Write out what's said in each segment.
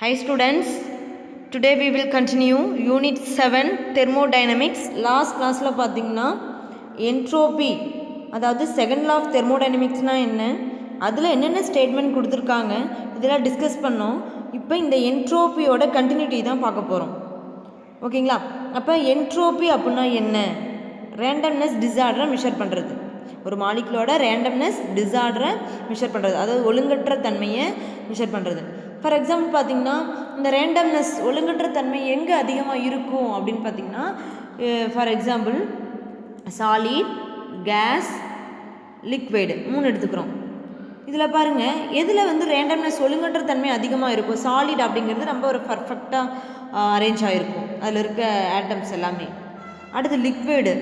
Hi students, today we will continue Unit 7 Thermodynamics. Last class la pathina entropy அதாவது second law of தெர்மோடைனமிக்ஸ்னா என்ன, அதில் என்னென்ன statement கொடுத்துருக்காங்க இதெல்லாம் டிஸ்கஸ் பண்ணோம். இப்போ இந்த என்ட்ரோப்பியோட கண்டினியூட்டி தான் பார்க்க போகிறோம். ஓகேங்களா? அப்போ என்ட்ரோப்பி அப்படின்னா என்ன? ரேண்டம்னஸ் டிஸார்டரை மெஷர் பண்ணுறது, ஒரு மாலிகுலோட ரேண்டம்னஸ் டிஸார்டரை மெஷர் பண்ணுறது, அதாவது ஒழுங்கற்ற தன்மையை மெஷர் பண்ணுறது. ஃபார் எக்ஸாம்பிள் பார்த்திங்கன்னா இந்த ரேண்டம்னஸ் ஒழுங்கற்ற தன்மை எங்கே அதிகமாக இருக்கும் அப்படின்னு பார்த்திங்கன்னா, for example solid, gas, liquid 3 எடுத்துக்கிறோம். இதில் பாருங்கள் எதில் வந்து ரேண்டம்னஸ் ஒழுங்கற்ற தன்மை அதிகமாக இருக்கும். சாலிட் அப்படிங்கிறது ரொம்ப ஒரு பர்ஃபெக்டாக அரேஞ்ச் ஆகிருக்கும், அதில் இருக்க ஆட்டம்ஸ் எல்லாமே. அடுத்து லிக்விடு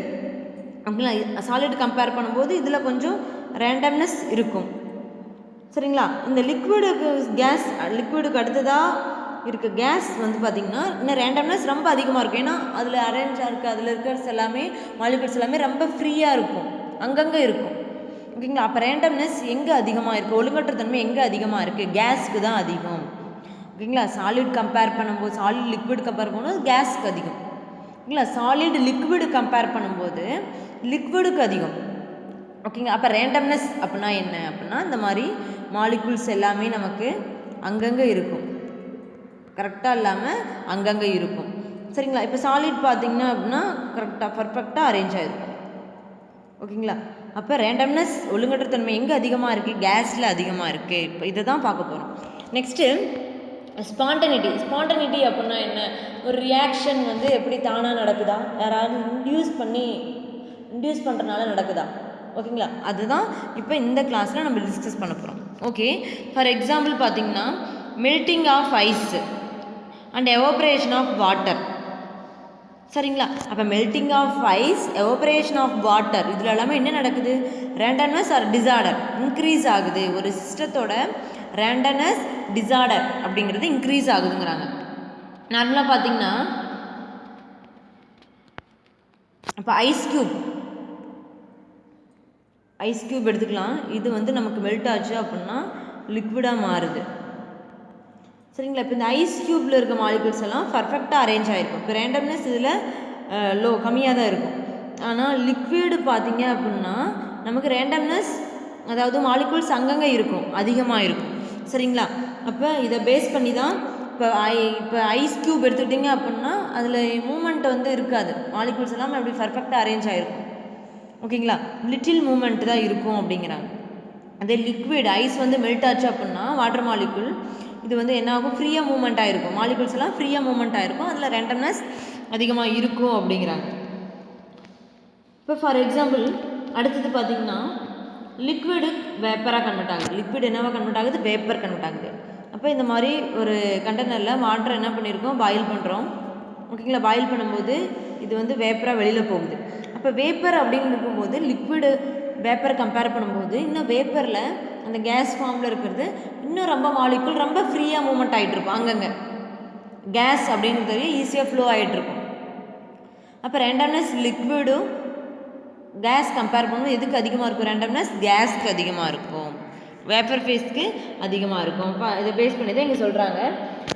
அப்படின்னா சாலிட் கம்பேர் பண்ணும்போது இதில் கொஞ்சம் ரேண்டம்னஸ் இருக்கும். சரிங்களா? இந்த லிக்விடுக்கு அடுத்ததாக இருக்க கேஸ் வந்து பார்த்திங்கன்னா இன்னும் ரேண்டம்னஸ் ரொம்ப அதிகமாக இருக்கும். ஏன்னா அதில் அரேஞ்சாக இருக்குது, அதில் இருக்கிறது எல்லாமே மாலிகுல்ஸ் எல்லாமே ரொம்ப ஃப்ரீயாக இருக்கும், அங்கங்கே இருக்கும். ஓகேங்களா? அப்போ ரேண்டம்னஸ் எங்கே அதிகமாக இருக்குது, ஒழுங்கற்ற தன்மை எங்கே அதிகமாக இருக்குது? கேஸுக்கு தான் அதிகம். ஓகேங்களா? சாலிட் கம்பேர் பண்ணும்போது, சாலிட் லிக்விட் கம்பேர் பண்ணும்போது கேஸுக்கு அதிகம். ஓகேங்களா? சாலிட் லிக்விடு கம்பேர் பண்ணும்போது லிக்விடுக்கு அதிகம். ஓகேங்களா? அப்போ ரேண்டம்னஸ் அப்படின்னா என்ன அப்படின்னா, இந்த மாதிரி மாலிகுல்ஸ் எல்லாமே நமக்கு அங்கங்கே இருக்கும், கரெக்டாக இல்லாமல் அங்கங்கே இருக்கும். சரிங்களா? இப்போ சாலிட் பார்த்திங்கன்னா அப்படின்னா கரெக்டாக பர்ஃபெக்டாக அரேஞ்ச் ஆகிருக்கும். ஓகேங்களா? அப்போ ரேண்டம்னஸ் ஒழுங்கற்ற தன்மை எங்கே அதிகமாக இருக்குது? கேஸில் அதிகமாக இருக்குது. இப்போ இதை தான் பார்க்க போகிறோம். நெக்ஸ்ட்டு ஸ்பான்டனிட்டி அப்படின்னா என்ன? ஒரு ரியாக்ஷன் வந்து எப்படி தானாக நடக்குதா, யாராவது இன்டியூஸ் பண்ணுறனால நடக்குதா? ஓகேங்களா? அதுதான் இப்போ இந்த கிளாஸில் நம்ம டிஸ்கஸ் பண்ண போகிறோம். ஓகே, ஃபார் எக்ஸாம்பிள் பார்த்திங்கன்னா melting of ice and evaporation of water. சரிங்களா? அப்போ melting of ice, evaporation of water, இதில் எல்லாமே என்ன நடக்குது? ரேண்டம்னஸ் ஆர் டிஸார்டர் இன்க்ரீஸ் ஆகுது. ஒரு சிஸ்டத்தோட ரேண்டம்னஸ் டிஸார்டர் அப்படிங்கிறது இன்க்ரீஸ் ஆகுதுங்கிறாங்க. நார்மலாக பார்த்திங்கன்னா இப்போ ஐஸ் க்யூப் எடுத்துக்கலாம். இது வந்து நமக்கு மெல்ட் ஆச்சு அப்படின்னா லிக்விடாக மாறுது. சரிங்களா? இப்போ இந்த ஐஸ் க்யூப்பில் இருக்க மாலிகுல்ஸ் எல்லாம் பர்ஃபெக்டாக அரேஞ்ச் ஆகிருக்கும். இப்போ ரேண்டம்னஸ் இதில் கம்மியாக தான் இருக்கும். ஆனால் லிக்விடு பார்த்திங்க அப்படின்னா நமக்கு ரேண்டம்னஸ், அதாவது மாலிகுல்ஸ் அங்கங்கே இருக்கும், அதிகமாக இருக்கும். சரிங்களா? அப்போ இதை பேஸ் பண்ணி தான் இப்போ ஐஸ் க்யூப் எடுத்துக்கிட்டிங்க அப்படின்னா அதில் மூமெண்ட் வந்து இருக்காது, மாலிகுல்ஸ் எல்லாமே அப்படி பர்ஃபெக்டாக அரேஞ்ச் ஆகிருக்கும். ஓகேங்களா? லிட்டில் மூமெண்ட் தான் இருக்கும் அப்படிங்கிறாங்க. அதே லிக்விட் ஐஸ் வந்து மெல்ட் ஆச்சு அப்படின்னா வாட்டர் மாலிகுல் இது வந்து என்ன ஆகும்? ஃப்ரீயாக மூமெண்ட் ஆகிருக்கும், மாலிகுல்ஸ் எல்லாம் ஃப்ரீயாக மூமெண்ட் ஆகிருக்கும், அதில் ரேண்டம்னஸ் அதிகமாக இருக்கும் அப்படிங்கிறாங்க. இப்போ ஃபார் எக்ஸாம்பிள் அடுத்தது பார்த்திங்கன்னா லிக்விடு வேப்பராக கன்வெர்ட் ஆகுது. லிக்விட் என்னவாக கன்வெர்ட் ஆகுது? வேப்பர் கன்வெர்ட் ஆகுது. அப்போ இந்த மாதிரி ஒரு கண்டெய்னரில் வாட்டர் என்ன பண்ணியிருக்கோம்? பாயில் பண்ணுறோம். ஓகேங்களா? பாயில் பண்ணும்போது இது வந்து வேப்பராக வெளியில் போகுது. அப்போ வேப்பர் அப்படின்னு இருக்கும்போது லிக்விடு வேப்பர் கம்பேர் பண்ணும்போது இன்னும் வேப்பரில் அந்த கேஸ் ஃபார்மில் இருக்கிறது இன்னும் ரொம்ப மாலிகுல் ரொம்ப ஃப்ரீயாக மூவ்மெண்ட் ஆகிட்ருக்கும், அங்கங்கே கேஸ் அப்படிங்கிறது ஈஸியாக ஃப்ளோ ஆகிட்ருக்கும். அப்போ ரேண்டம்னஸ் லிக்விடும் கேஸ் கம்பேர் பண்ணும்போது எதுக்கு அதிகமாக இருக்கும்? ரேண்டம்னஸ் கேஸ்க்கு அதிகமாக இருக்கும், வேப்பர் ஃபேஸ்க்கு அதிகமாக இருக்கும். இதை பேஸ் பண்ணி தான் இங்கே சொல்கிறாங்க.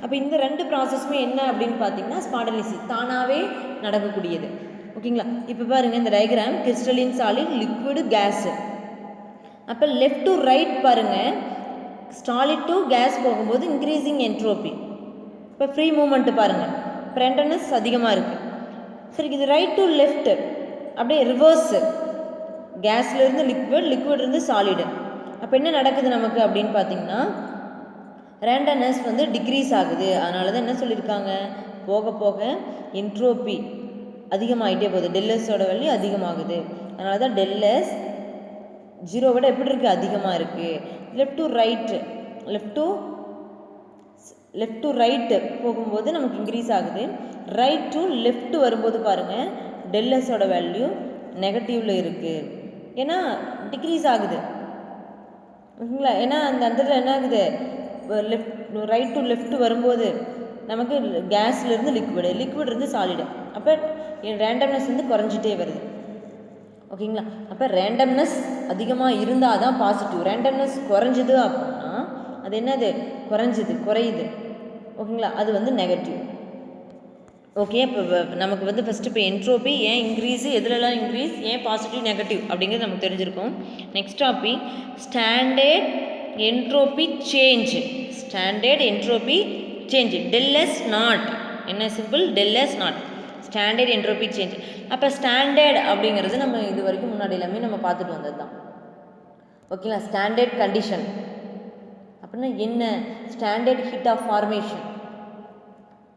அப்போ இந்த 2 ப்ராசஸுமே என்ன அப்படின்னு பார்த்தீங்கன்னா ஸ்பான்டனிட்டி, தானாகவே நடக்கக்கூடியது. ஓகேங்களா? இப்போ பாருங்கள் இந்த diagram crystalline, solid, liquid, gas. அப்போ லெஃப்ட் டு ரைட் பாருங்கள், சாலிட் டு கேஸ் போகும்போது இன்க்ரீஸிங் என்ட்ரோபி. இப்போ ஃப்ரீ மூமெண்ட்டு பாருங்கள், ரேண்டம்னஸ் அதிகமாக இருக்குது. சரி, இது ரைட் டு லெஃப்ட் அப்படியே ரிவர்ஸு, கேஸ்லேருந்து லிக்விட்லேருந்து சாலிடு. அப்போ என்ன நடக்குது நமக்கு அப்படின்னு பார்த்தீங்கன்னா ரேண்டம்னஸ் வந்து டிக்ரீஸ் ஆகுது. அதனால தான் என்ன சொல்லியிருக்காங்க, போக போக என்ட்ரோபி அதிகமாகிட்டே போகுது, டெல்லஸோட வேல்யூ அதிகமாகுது. அதனால தான் டெல்லஸ் 0 விட எப்படி இருக்குது? அதிகமாக இருக்குது. லெஃப்ட் டு ரைட்டு போகும்போது நமக்கு இன்க்ரீஸ் ஆகுது. ரைட் டு லெஃப்ட் வரும்போது பாருங்கள் டெல்லஸோட வேல்யூ நெகட்டிவில் இருக்குது, ஏன்னா டிக்ரீஸ் ஆகுது. ஓகேங்களா? ஏன்னா அந்த இடத்துல என்ன ஆகுது? ரைட் டு லெஃப்ட் வரும்போது நமக்கு கேஸ்லேருந்து லிக்விட்லேருந்து சாலிடு. அப்போ ரேண்டம்னஸ் வந்து குறைஞ்சிட்டே வருது. ஓகேங்களா? அப்போ ரேண்டம்னஸ் அதிகமாக இருந்தால் தான் பாசிட்டிவ். ரேண்டம்னஸ் குறைஞ்சிது அப்படின்னா அது என்னது? குறையுது. ஓகேங்களா, அது வந்து நெகட்டிவ். ஓகே, இப்போ நமக்கு வந்து ஃபஸ்ட்டு இப்போ என்ட்ரோபி ஏன் இன்க்ரீஸு, எதுலலாம் இன்க்ரீஸ், ஏன் பாசிட்டிவ் நெகட்டிவ் அப்படிங்கிறது நமக்கு தெரிஞ்சிருக்கும். Next topic standard entropy change. Standard entropy change, del S naught. என்ன simple, del S naught, standard entropy change. அப்போ ஸ்டாண்டர்ட் அப்படிங்கிறது நம்ம இது வரைக்கும் முன்னாடி எல்லாமே நம்ம பார்த்துட்டு வந்தது தான். ஓகேங்களா, ஸ்டாண்டர்ட் கண்டிஷன் அப்படின்னா என்ன, ஸ்டாண்டர்ட் ஹீட் ஆஃப் ஃபார்மேஷன்.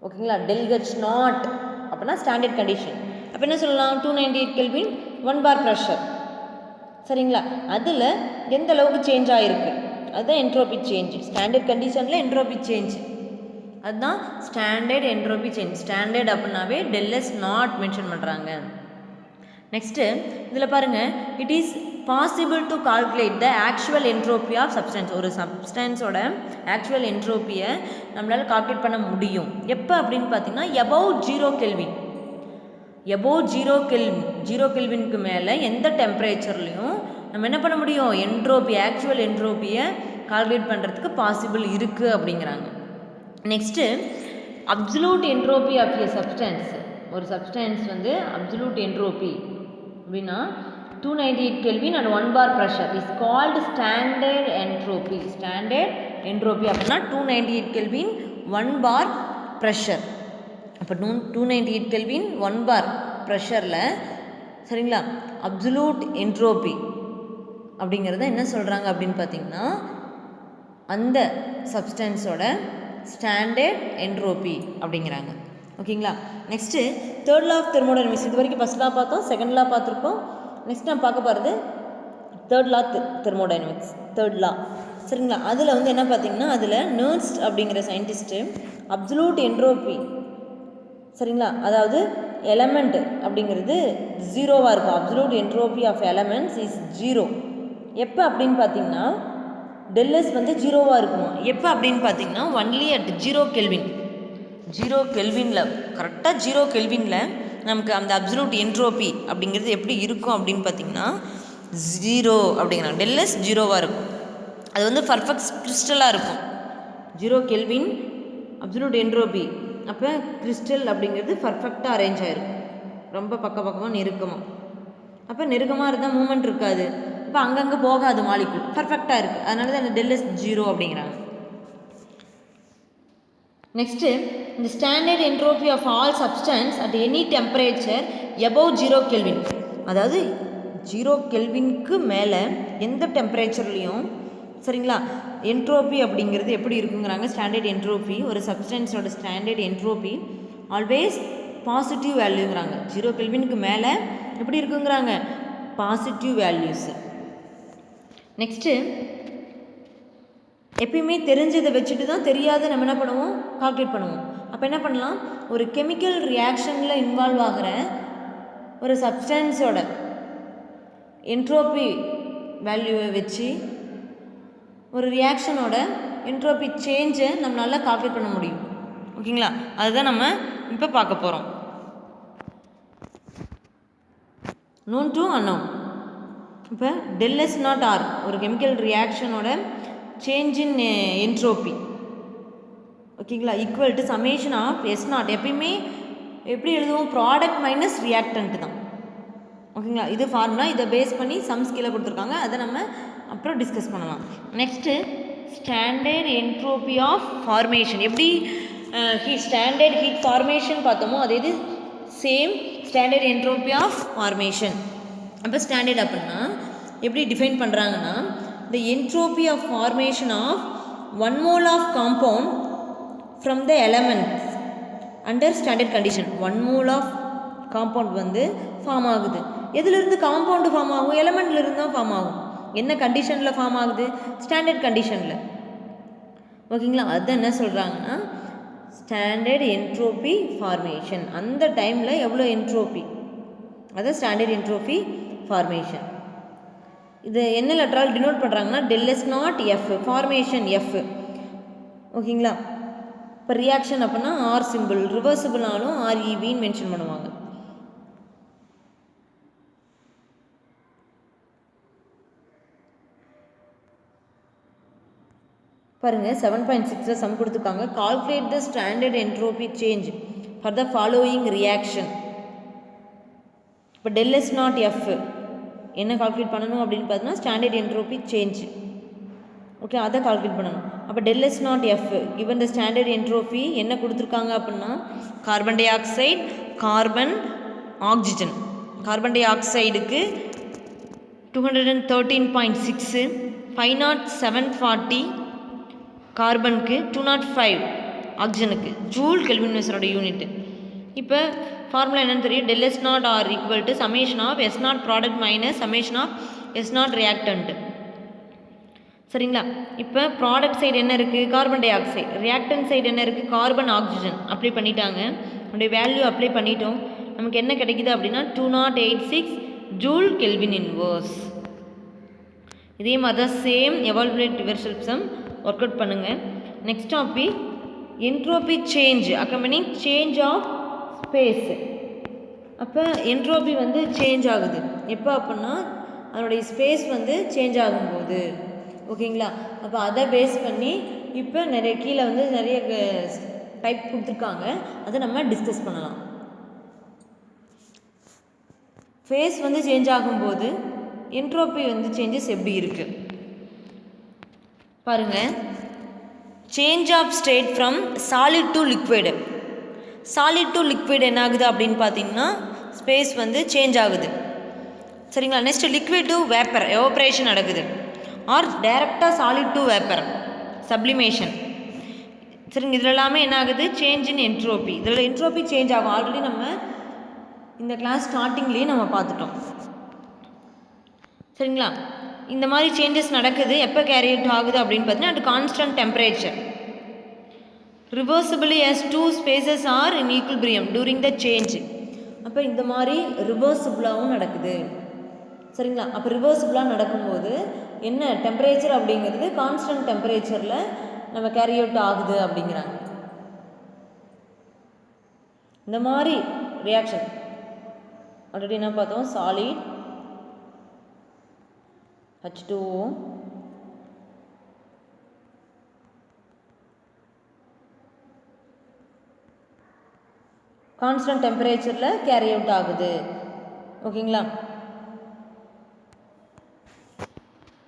ஓகேங்களா, டெல் ஹெச் நாட் அப்படின்னா ஸ்டாண்டர்ட் கண்டிஷன். அப்போ என்ன சொல்லலாம், 298 கெல்வின் 1 bar ப்ரெஷர். சரிங்களா, அதில் எந்த அளவுக்கு சேஞ்ச் ஆகிருக்கு அதுதான் என்ட்ரோபி சேஞ்ச். ஸ்டாண்டர்ட் கண்டிஷனில் என்ட்ரோபி சேஞ்ச் அதுதான் ஸ்டாண்டர்ட் என்ட்ரோபி சேஞ்ச். ஸ்டாண்டர்ட் அப்படின்னாவே டெல் எஸ் நாட் மென்ஷன் பண்ணுறாங்க. நெக்ஸ்ட்டு இதில் பாருங்கள், it is possible to calculate the actual entropy of substance. ஒரு சப்ஸ்டன்ஸோட ஆக்சுவல் என்ட்ரோப்பியை நம்மளால் கால்குலேட் பண்ண முடியும். எப்போ அப்படின்னு பார்த்தீங்கன்னா எபோவ் 0 கெல்வின். எபோவ் 0 கெல்வினுக்கு மேலே எந்த டெம்பரேச்சர்லையும் நம்ம என்ன பண்ண முடியும், என்ட்ரோபி ஆக்சுவல் என்ட்ரோப்பியை கால்குலேட் பண்ணுறதுக்கு பாசிபிள் இருக்குது அப்படிங்கிறாங்க. Next absolute entropy of a substance. ஒரு சப்ஸ்டன்ஸ் வந்து அப்சல்யூட் என்ட்ரோபி அப்படின்னா 298 kelvin and 1 bar pressure is called standard entropy. Standard entropy அப்படின்னா 298 கெல்வின் 1 bar ப்ரெஷர். அப்போ 298 கெல்வின் 1 bar ப்ரெஷரில் சரிங்களா அப்சல்யூட் என்ட்ரோபி அப்படிங்கிறத என்ன சொல்கிறாங்க அப்படின்னு பார்த்தீங்கன்னா அந்த சப்ஸ்டன்ஸோட ஸ்டாண்டர்ட் என்ட்ரோபி அப்படிங்கிறாங்க. ஓகேங்களா, next third law of thermodynamics. இது வரைக்கும் ஃபஸ்ட் லா பார்த்தோம், செகண்ட் லா பார்த்துருக்கோம். நெக்ஸ்ட் நான் பார்க்க போகிறது third law thermodynamics, third law. சரிங்களா, அதில் வந்து என்ன பார்த்தீங்கன்னா அதில் நெர்ஸ்ட் அப்படிங்கிற சயின்டிஸ்ட்டு அப்சல்யூட் என்ட்ரோபி சரிங்களா, அதாவது எலமெண்ட் அப்படிங்கிறது 0வாக இருக்கும். Absolute entropy of elements is 0. எப்போ அப்படின்னு பார்த்தீங்கன்னா டெல்எஸ் வந்து 0வாக இருக்குமா. எப்போ அப்படின்னு பார்த்தீங்கன்னா ஒன்லி அட் 0 கெல்வின். 0 கெல்வினில் கரெக்டாக 0 கெல்வினில் நமக்கு அந்த அப்சல்யூட் என்ட்ரோபி அப்படிங்கிறது எப்படி இருக்கும் அப்படின்னு பார்த்தீங்கன்னா 0 அப்படிங்கிறாங்க. டெல்எஸ் 0வாக இருக்கும். அது வந்து பர்ஃபெக்ட் கிறிஸ்டலாக இருக்கும். 0 கெல்வின் அப்சல்யூட் என்ட்ரோபி. அப்போ கிறிஸ்டல் அப்படிங்கிறது பர்ஃபெக்டாக அரேஞ்ச் ஆகிருக்கும், ரொம்ப பக்கமாக நெருக்கமாக. அப்போ நெருக்கமாக இருந்தால் மூமெண்ட் இருக்காது, இப்போ அங்கங்கே போகாது, மாலிகுல் பர்ஃபெக்டாக இருக்குது. அதனால தான் அந்த டெல்எஸ் 0 அப்படிங்கிறாங்க. நெக்ஸ்ட்டு இந்த standard entropy of all substance at any temperature above 0 kelvin. அதாவது 0 கெல்வினுக்கு மேலே எந்த டெம்பரேச்சர்லேயும் சரிங்களா என்ட்ரோபி அப்படிங்கிறது எப்படி இருக்குங்கிறாங்க. ஸ்டாண்டர்ட் என்ட்ரோபி, ஒரு சப்ஸ்டன்ஸோட ஸ்டாண்டர்ட் என்ட்ரோபி ஆல்வேஸ் பாசிட்டிவ் வேல்யூங்கிறாங்க. 0 கெல்வினுக்கு மேலே எப்படி இருக்குங்கிறாங்க, பாசிட்டிவ் வேல்யூஸு. நெக்ஸ்ட்டு எப்பயுமே தெரிஞ்சதை வச்சுட்டு தான் தெரியாத நம்ம என்ன பண்ணுவோம், கால்குலேட் பண்ணுவோம். அப்போ என்ன பண்ணலாம், ஒரு கெமிக்கல் ரியாக்ஷனில் இன்வால்வ் ஆகிற ஒரு சப்ஸ்டன்ஸோட என்ட்ரோபி வேல்யூவை வச்சு ஒரு ரியாக்ஷனோட என்ட்ரோபி சேஞ்சை நம்மளால் கால்குலேட் பண்ண முடியும். ஓகேங்களா, அதுதான் நம்ம இப்போ பார்க்க போகிறோம். Known to unknown. இப்போ டெல்எஸ் நாட் ஆர் ஒரு கெமிக்கல் ரியாக்ஷனோட சேஞ்ச் இன் என்ட்ரோபி ஓகேங்களா equal to summation of S naught. எப்பயுமே எப்படி எழுதுவோம், ப்ராடக்ட் மைனஸ் ரியாக்டன்ட் தான். ஓகேங்களா, இது ஃபார்முலா, இதை பேஸ் பண்ணி சம்ஸ் கீழே கொடுத்துருக்காங்க, அதை நம்ம அப்புறம் டிஸ்கஸ் பண்ணலாம். Next standard entropy of formation. எப்படி ஸ்டாண்டர்ட் ஹீட் ஃபார்மேஷன் பார்த்தோமோ அதே இது same standard entropy of formation. அப்போ ஸ்டாண்டர்ட் அப்படின்னா எப்படி டிஃபைன் பண்ணுறாங்கன்னா the entropy of formation of 1 mole of compound from the elements under standard condition. 1 mole of compound வந்து form ஆகுது. எதிலிருந்து காம்பவுண்டு ஃபார்ம் ஆகும், எலமெண்ட்லேருந்து தான் ஃபார்ம் ஆகும். என்ன கண்டிஷனில் ஃபார்ம் ஆகுது, ஸ்டாண்டர்ட் கண்டிஷனில். ஓகேங்களா, அதுதான் என்ன சொல்கிறாங்கன்னா ஸ்டாண்டர்ட் என்ட்ரோபி ஃபார்மேஷன். அந்த டைமில் எவ்வளோ என்ட்ரோபி, அதான் ஸ்டாண்டர்ட் என்ட்ரோபி ஃபார்மேஷன். இது என்ன லெட்டரால் டினோட் பண்ணுறாங்கன்னா டெல்எஸ் நாட் எஃப், ஃபார்மேஷன் எஃப். ஓகேங்களா, இப்போ ரியாக்ஷன் அப்படின்னா ஆர் சிம்பிள், ரிவர்சிபிளாலும் ஆர்இவின்னு மென்ஷன் பண்ணுவாங்க. பாருங்கள் 7.6 சம் கொடுத்துருக்காங்க. Calculate the standard entropy change for the following reaction. இப்போ del S naught F என்ன கால்குலேட் பண்ணணும் அப்படின்னு பார்த்தீங்கன்னா ஸ்டாண்டர்ட் என்ட்ரோபி சேஞ்ச். ஓகே, அதை கால்குலேட் பண்ணணும். அப்போ del S naught F given the standard entropy என்ன கொடுத்துருக்காங்க அப்படின்னா carbon dioxide, carbon, oxygen. Carbon டை ஆக்சைடுக்கு 213.6, 50740 கார்பனுக்கு, 205 ஆக்சிஜனுக்கு, ஜூல் கெல்வின் மீட்டரோட யூனிட். இப்போ ஃபார்முலா என்னன்னு தெரியும், del S naught R equal to summation of S naught product minus summation of S naught reactant. சரிங்களா? இப்போ ப்ராடக்ட் சைடு என்ன இருக்குது, carbon di oxide. Reactant side என்ன இருக்குது, கார்பன், ஆக்சிஜன். அப்ளை பண்ணிட்டாங்க, நம்முடைய வேல்யூ அப்ளை பண்ணிட்டோம். நமக்கு என்ன கிடைக்குது அப்படின்னா 2086 ஜூல் கெல்வின் இன்வர்ஸ். இதே மாதிரி தான் same evaluate reversal sum work out பண்ணுங்கள். Next topic entropy change accompanying change of space. அப்போ என்ட்ரோபி வந்து சேஞ்ச் ஆகுது எப்போ அப்படின்னா அதனுடைய ஸ்பேஸ் வந்து சேஞ்ச் ஆகும்போது. ஓகேங்களா? அப்போ அதை பேஸ் பண்ணி இப்போ நிறைய கீழே வந்து நிறைய டைப் கொடுத்துருக்காங்க, அதை நம்ம டிஸ்கஸ் பண்ணலாம். ஃபேஸ் வந்து சேஞ்ச் ஆகும்போது என்ட்ரோபி வந்து சேஞ்சஸ் எப்படி இருக்குது பாருங்கள். Change of state from solid to liquid. Solid to liquid என்ன ஆகுது அப்படின்னு பார்த்தீங்கன்னா ஸ்பேஸ் வந்து சேஞ்ச் ஆகுது. சரிங்களா? Next liquid to vapour evaporation நடக்குது. ஆர் டைரெக்டாக சாலிட் டு வேப்பர் சப்ளிமேஷன். சரிங்க, இதில் எல்லாமே என்ன ஆகுது, சேஞ்ச் இன் என்ட்ரோபி. இதில் என்ட்ரோபி சேஞ்ச் ஆகும். ஆல்ரெடி நம்ம இந்த கிளாஸ் ஸ்டார்டிங்லேயே நம்ம பார்த்துட்டோம். சரிங்களா? இந்த மாதிரி சேஞ்சஸ் நடக்குது எப்போ கேரி அவுட் ஆகுது அப்படின்னு பார்த்தீங்கன்னா at constant temperature. Reversibly as two spaces are in equilibrium during the change. அப்போ இந்த மாதிரி ரிவர்சிபிளாகவும் நடக்குது. சரிங்களா? அப்போ ரிவர்சிபிளாக நடக்கும்போது என்ன டெம்பரேச்சர் அப்படிங்கிறது கான்ஸ்டன்ட் டெம்பரேச்சரில் நம்ம கேரி அவுட் ஆகுது அப்படிங்கிறாங்க. இந்த மாதிரி ரியாக்ஷன் ஆல்ரெடி என்ன பார்த்தோம், சாலிட் H2O கான்ஸ்டன்ட் டெம்பரேச்சரில் கேரி அவுட் ஆகுது. ஓகேங்களா?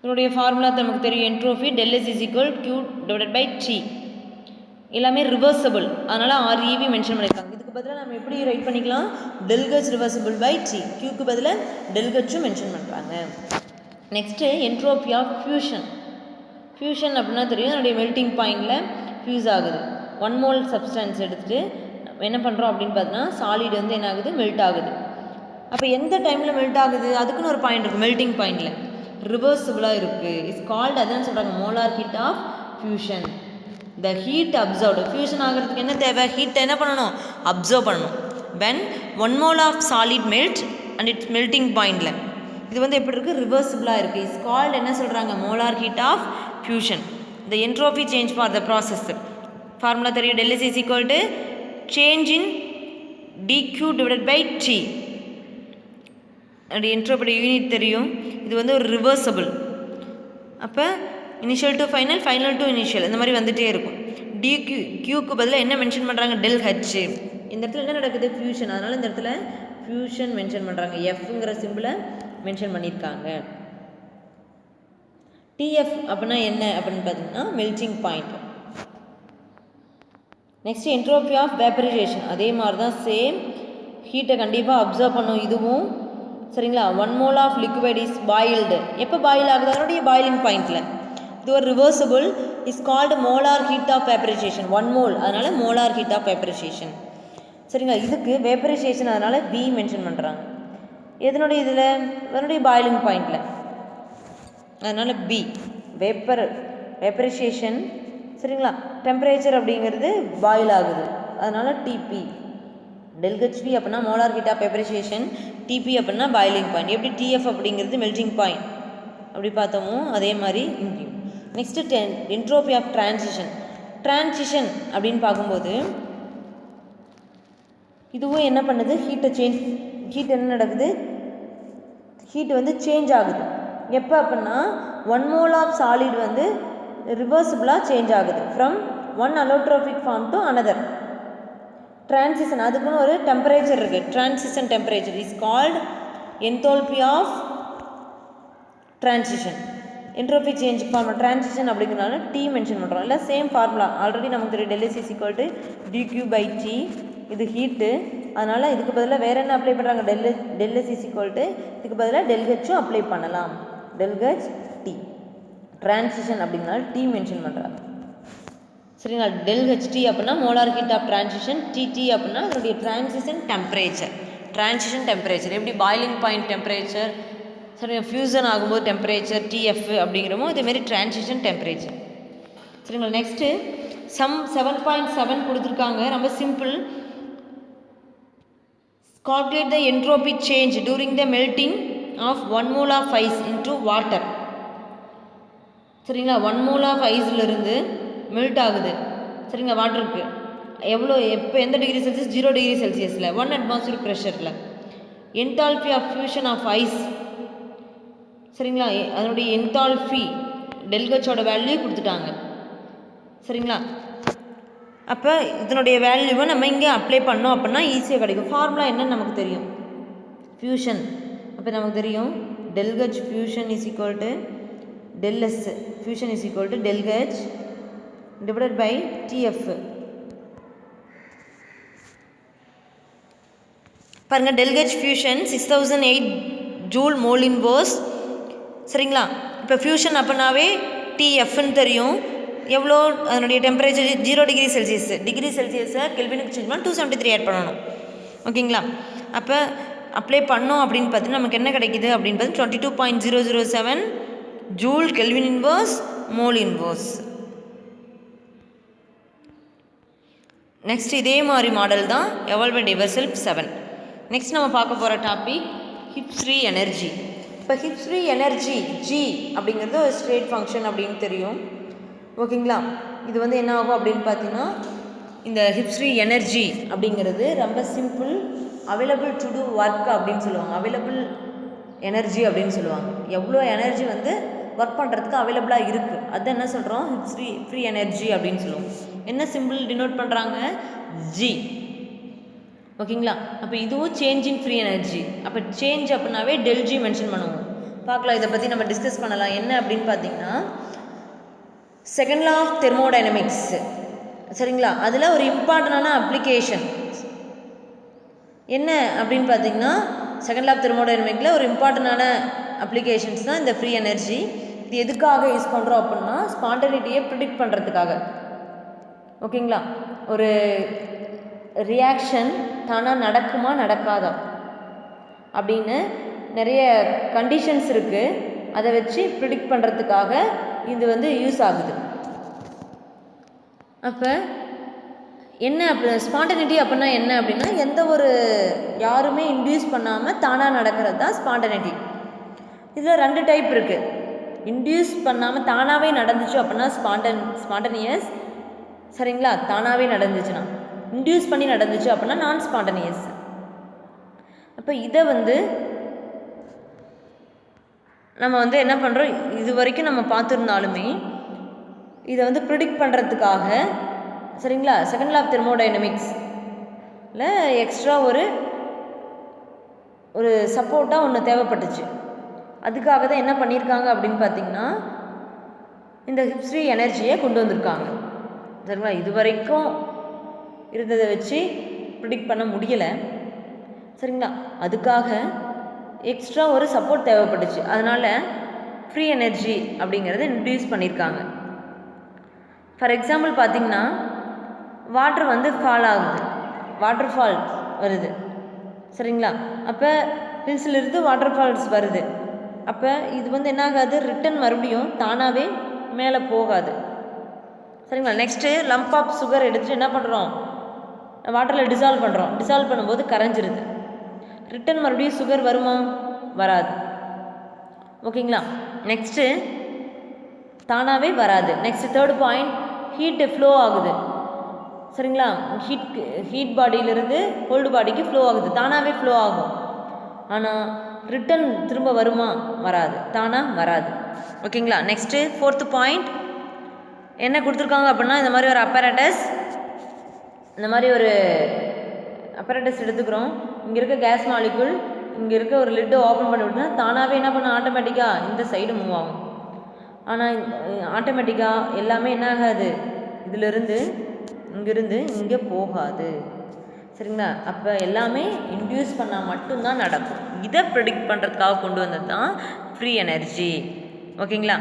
இதனுடைய ஃபார்முலா நமக்கு தெரியும், entropy del S is equal Q divided by T. எல்லாமே ரிவர்சபிள், அதனால் REV மென்ஷன் பண்ணியிருக்காங்க. இதுக்கு பதிலாக நம்ம எப்படி ரைட் பண்ணிக்கலாம், del H reversible by T. Qக்கு பதிலாக del Hம் மென்ஷன் பண்ணுறாங்க. Next entropy of fusion. Fusion அப்படின்னா தெரியும், அதனுடைய மெல்ட்டிங் பாயிண்டில் ஃபியூஸ் ஆகுது. 1 மோல் சப்ஸ்டன்ஸ் எடுத்துகிட்டு என்ன பண்ணுறோம் அப்படின்னு பார்த்தீங்கன்னா சாலிட் வந்து என்ன ஆகுது, மெல்ட் ஆகுது. அப்போ எந்த டைமில் மெல்ட் ஆகுது, அதுக்குன்னு ஒரு பாயிண்ட் இருக்குது, மெல்ட்டிங் பாயிண்டில் ரிவர்சிபிளாக இருக்குது. இட்ஸ் கால்டு, அதான் சொல்கிறாங்க molar heat of fusion. The heat absorbed, fusion ஆகிறதுக்கு என்ன தேவை, ஹீட்டை என்ன பண்ணணும், அப்சர்வ் பண்ணணும். When 1 mole of solid melt and its melting பாயிண்டில் இது வந்து எப்படி இருக்குது, ரிவர்சிபிளாக இருக்குது. இட்ஸ் கால்டு என்ன சொல்கிறாங்க, molar heat of fusion. The entropy change for the process formula தெரியும், del S is equal to change in dq divided by T. அப்படி என்ட்ரோபியோட யூனிட் தெரியும். இது வந்து ஒரு ரிவர்சபிள். அப்போ initial to final, final to initial, இந்த மாதிரி வந்துகிட்டே இருக்கும். டிக்யூ கியூக்கு பதிலாக என்ன மென்ஷன் பண்ணுறாங்க, del H. இந்த இடத்துல என்ன நடக்குது, ஃபியூஷன். அதனால் இந்த இடத்துல ஃபியூஷன் மென்ஷன் பண்ணுறாங்க, எஃப்ங்கிற சிம்பிளை மென்ஷன் பண்ணியிருக்காங்க. டிஎஃப் அப்படின்னா என்ன அப்படின்னு பார்த்தீங்கன்னா melting point. Next entropy of vaporisation. அதே மாதிரி தான் சேம், ஹீட்டை கண்டிப்பாக அப்சர்வ் பண்ணும் இதுவும். சரிங்களா? 1 mole of liquid is boiled. எப்போ பாயில் ஆகுது, அதனுடைய பாயிலிங் பாயிண்டில். இது ஒரு reversible, is called molar heat of vaporisation. 1 mole, அதனால் மோலார் ஹீட் ஆஃப் வேப்பரைசேஷன். சரிங்களா? இதுக்கு வேப்பரைசேஷன் அதனால் V மென்ஷன் பண்ணுறாங்க. எதனுடைய இதில், அதனுடைய பாயிலிங் பாயிண்டில், அதனால் B வேப்பரைசேஷன். சரிங்களா? டெம்பரேச்சர் அப்படிங்கிறது பாயில் ஆகுது, அதனால் TP. del HV அப்படின்னா molar heat of vaporisation, TP அப்படின்னா பாயிலிங் பாயிண்ட். எப்படி TF அப்படிங்கிறது மெல்ட்டிங் பாயிண்ட் அப்படி பார்த்தோமோ அதே மாதிரி இங்கேயும். Next entropy of transition. Transition அப்படின்னு பார்க்கும்போது இதுவும் என்ன பண்ணுது, ஹீட் என்ன நடக்குது, ஹீட் வந்து சேஞ்ச் ஆகுது. எப்போ அப்படின்னா 1 மோல் ஆஃப் சாலிட் வந்து ரிவர்சிபிளாக சேஞ்ச் ஆகுது from one allotropic form to another. Transition அதுக்குன்னு ஒரு டெம்பரேச்சர் இருக்குது. Transition temperature is called enthalpy of transition. Entropy change form transition அப்படிங்கிறனால டி மென்ஷன் பண்ணுறோம். இல்லை சேம் ஃபார்முலா ஆல்ரெடி நமக்கு தெரியும். Del is equal to dq/t. இது ஹீட்டு, அதனால் இதுக்கு பதிலாக வேறு என்ன அப்ளை பண்ணுறாங்க? டெல் இஸ் ஈக்குவல் டு இதுக்கு பதிலாக டெல்ஹெச்சும் அப்ளை பண்ணலாம். டெல்ஹெச் டி டிரான்சிஷன் அப்படிங்கிறனால டி மென்ஷன் பண்ணுறாங்க. சரிங்களா? டெல்ஹெச்டி அப்படின்னா molar heat of transition. T T அப்படின்னா அதனுடைய டிரான்சிஷன் டெம்பரேச்சர். டிரான்சிஷன் டெம்பரேச்சர் எப்படி பாயிலிங் பாயிண்ட் டெம்பரேச்சர், சரி ஃபியூசன் ஆகும்போது டெம்பரேச்சர் டிஎஃப் அப்படிங்கிறமோ இதேமாரி டிரான்சிஷன் டெம்பரேச்சர். சரிங்களா? நெக்ஸ்ட்டு சம் 7.7 கொடுத்துருக்காங்க. ரொம்ப simple. Calculate the entropy change during the melting of 1 mole of ice into water. சரிங்களா? 1 mole ஆஃப் ஐஸ்லேருந்து மெல்ட் ஆகுது. சரிங்களா? வாட்டருக்கு எவ்வளோ எப்போ எந்த டிகிரி செல்சியஸ்? 0 டிகிரி செல்சியஸில் 1 atmospheric ப்ரெஷரில். Enthalpy of fusion of ice. சரிங்களா? அதனுடைய என்தால்பி டெல்ஹெச்சோட வேல்யூ கொடுத்துட்டாங்க. சரிங்களா? அப்போ இதனுடைய வேல்யூவை நம்ம இங்கே அப்ளை பண்ணோம் அப்படின்னா ஈஸியாக கிடைக்கும். ஃபார்முலா என்னன்னு நமக்கு தெரியும். ஃபியூஷன் அப்போ நமக்கு தெரியும் del H fusion is equal to del S fusion is equal to del H divided by T F. பாருங்கள், del H fusion 6008 joule mole inverse. சரிங்களா? இப்போ ஃபியூஷன் அப்படின்னாவே டிஎஃப்னு தெரியும். எவ்வளோ அதனுடைய டெம்பரேச்சர்? 0 degree Celsius. டிகிரி செல்சியஸை கெல்வினுக்கு சேஞ்ச் பண்ணால் 273 ஆட் பண்ணணும். ஓகேங்களா? அப்போ அப்ளை பண்ணோம் அப்படின்னு பார்த்தீங்கன்னா நமக்கு என்ன கிடைக்குது அப்படின்னு பார்த்து 22.007 joule kelvin inverse mole inverse. Next இதே மாதிரி மாடல் தான் எவால்வ் யுவர்செல்ஃப் 7. நெக்ஸ்ட் நம்ம பார்க்க போகிற டாபிக் ஹிப்ஸ் ஃப்ரீ எனர்ஜி. இப்போ ஹிப்ஸ் ஃப்ரீ எனர்ஜி ஜி அப்படிங்கிறது ஒரு ஸ்ட்ரேட் ஃபங்க்ஷன் அப்படின்னு தெரியும். ஓகேங்களா? இது வந்து என்ன ஆகும் அப்படின்னு பார்த்தீங்கன்னா இந்த ஹிப்ஸ் ஃப்ரீ எனர்ஜி அப்படிங்கிறது ரொம்ப simple. Available to do work அப்படின்னு சொல்லுவாங்க. அவைலபிள் எனர்ஜி அப்படின்னு சொல்லுவாங்க. எவ்வளோ எனர்ஜி வந்து ஒர்க் பண்ணுறதுக்கு அவைலபிளாக இருக்குது அது என்ன சொல்கிறோம்? ஹிப்ஸ் ஃப்ரீ எனர்ஜி அப்படின்னு சொல்லுவோம். என்ன சிம்பிள் டினோட் பண்ணுறாங்க? ஜி. ஓகேங்களா? அப்போ இதுவும் சேஞ்சிங் ஃப்ரீ எனர்ஜி. அப்போ சேஞ்ச் அப்படின்னாவே டெல்ஜி மென்ஷன் பண்ணுவோம். பார்க்கலாம், இதை பற்றி நம்ம டிஸ்கஸ் பண்ணலாம். என்ன அப்படின்னு பார்த்தீங்கன்னா செகண்ட் லா ஆஃப் தெர்மோடைனமிக்ஸ். சரிங்களா? அதில் ஒரு இம்பார்ட்டண்டான அப்ளிகேஷன் என்ன அப்படின்னு பார்த்தீங்கன்னா செகண்ட் லா ஆஃப் தெர்மோடைனமிக்கில் ஒரு இம்பார்ட்டண்டான அப்ளிகேஷன்ஸ் தான் இந்த ஃப்ரீ எனர்ஜி. இது எதுக்காக யூஸ் பண்ணுறோம் அப்படின்னா ஸ்பான்டனிட்டியை ப்ரிடிக்ட் பண்ணுறதுக்காக. ஓகேங்களா? ஒரு ரியாக்ஷன் தானாக நடக்குமா நடக்காதா அப்படின்னு நிறைய கண்டிஷன்ஸ் இருக்குது. அதை வச்சு ப்ரிடிக்ட் பண்ணுறதுக்காக இது வந்து யூஸ் ஆகுது. அப்போ என்ன அப்படி ஸ்பான்டனிட்டி அப்படின்னா என்ன அப்படின்னா எந்த ஒரு யாருமே இன்டியூஸ் பண்ணாமல் தானாக நடக்கிறது தான் ஸ்பான்டனிட்டி. இதில் 2 டைப் இருக்குது. இன்டியூஸ் பண்ணாமல் தானாகவே நடந்துச்சு அப்படின்னா ஸ்பான்டனியஸ். சரிங்களா? தானாகவே நடந்துச்சுன்னா. இன்டியூஸ் பண்ணி நடந்துச்சு அப்படின்னா நான் ஸ்பான்டனியஸ். அப்போ இதை வந்து நம்ம வந்து என்ன பண்ணுறோம், இது வரைக்கும் நம்ம பார்த்துருந்தாலுமே இதை வந்து ப்ரிடிக்ட் பண்ணுறதுக்காக சரிங்களா செகண்ட் லா ஆஃப் தெர்மோடைனமிக்ஸில் எக்ஸ்ட்ரா ஒரு சப்போர்ட்டாக ஒன்று தேவைப்பட்டுச்சு. அதுக்காக தான் என்ன பண்ணியிருக்காங்க அப்படின்னு பார்த்திங்கன்னா இந்த ஹிப்ஸ் ஃப்ரீ எனர்ஜியை கொண்டு வந்திருக்காங்க. சரிங்களா? இது வரைக்கும் இருந்ததை வச்சு ப்ரிடிக்ட் பண்ண முடியலை. சரிங்களா? அதுக்காக எக்ஸ்ட்ரா ஒரு சப்போர்ட் தேவைப்பட்டுச்சு. அதனால் ஃப்ரீ எனர்ஜி அப்படிங்கிறத இன்ட்ரடியூஸ் பண்ணியிருக்காங்க. ஃபார் எக்ஸாம்பிள் பார்த்திங்கன்னா வாட்டர் வந்து ஃபால் ஆகுது, வாட்டர் ஃபால் வருது. சரிங்களா? அப்போ ஹில்ஸ்லேருந்து வாட்டர் ஃபால்ஸ் வருது. அப்போ இது வந்து என்ன ஆகாது, ரிட்டன் மறுபடியும் தானாகவே மேலே போகாது. சரிங்களா? நெக்ஸ்ட்டு லம்ப் ஆஃப் சுகர் எடுத்துகிட்டு என்ன பண்ணுறோம், வாட்டரில் டிசால்வ் பண்ணுறோம். டிசால்வ் பண்ணும்போது கரைஞ்சிருது. ரிட்டன் மறுபடியும் சுகர் வருமா? வராது. ஓகேங்களா? நெக்ஸ்ட்டு தானாகவே வராது. Next third point heat flow ஆகுது. சரிங்களா? ஹீட் பாடியிலிருந்து கோல்டு பாடிக்கு ஃப்ளோ ஆகுது, தானாகவே ஃப்ளோ ஆகும். ஆனால் ரிட்டன் திரும்ப வருமா? வராது, தானாக வராது. ஓகேங்களா? நெக்ஸ்ட்டு 4th பாயிண்ட் என்ன கொடுத்துருக்காங்க அப்படின்னா இந்த மாதிரி ஒரு அப்பரேட்டஸ், இந்த மாதிரி ஒரு அப்பரேட்டஸ் எடுத்துக்கிறோம். இங்கே இருக்க கேஸ் மாலிகுல் இங்கே இருக்க ஒரு லிட்டை ஓப்பன் பண்ணி விட்டுனா தானாகவே என்ன பண்ண ஆட்டோமேட்டிக்காக இந்த சைடு மூவ் ஆகும். ஆனால் ஆட்டோமேட்டிக்காக எல்லாமே என்ன ஆகாது, இதிலிருந்து இங்கிருந்து இங்கே போகாது. சரிங்களா? அப்போ எல்லாமே இன்டியூஸ் பண்ணால் மட்டும்தான் நடக்கும். இதை ப்ரெடிக்ட் பண்ணுறதுக்காக கொண்டு வந்தது தான் ஃப்ரீ எனர்ஜி. ஓகேங்களா?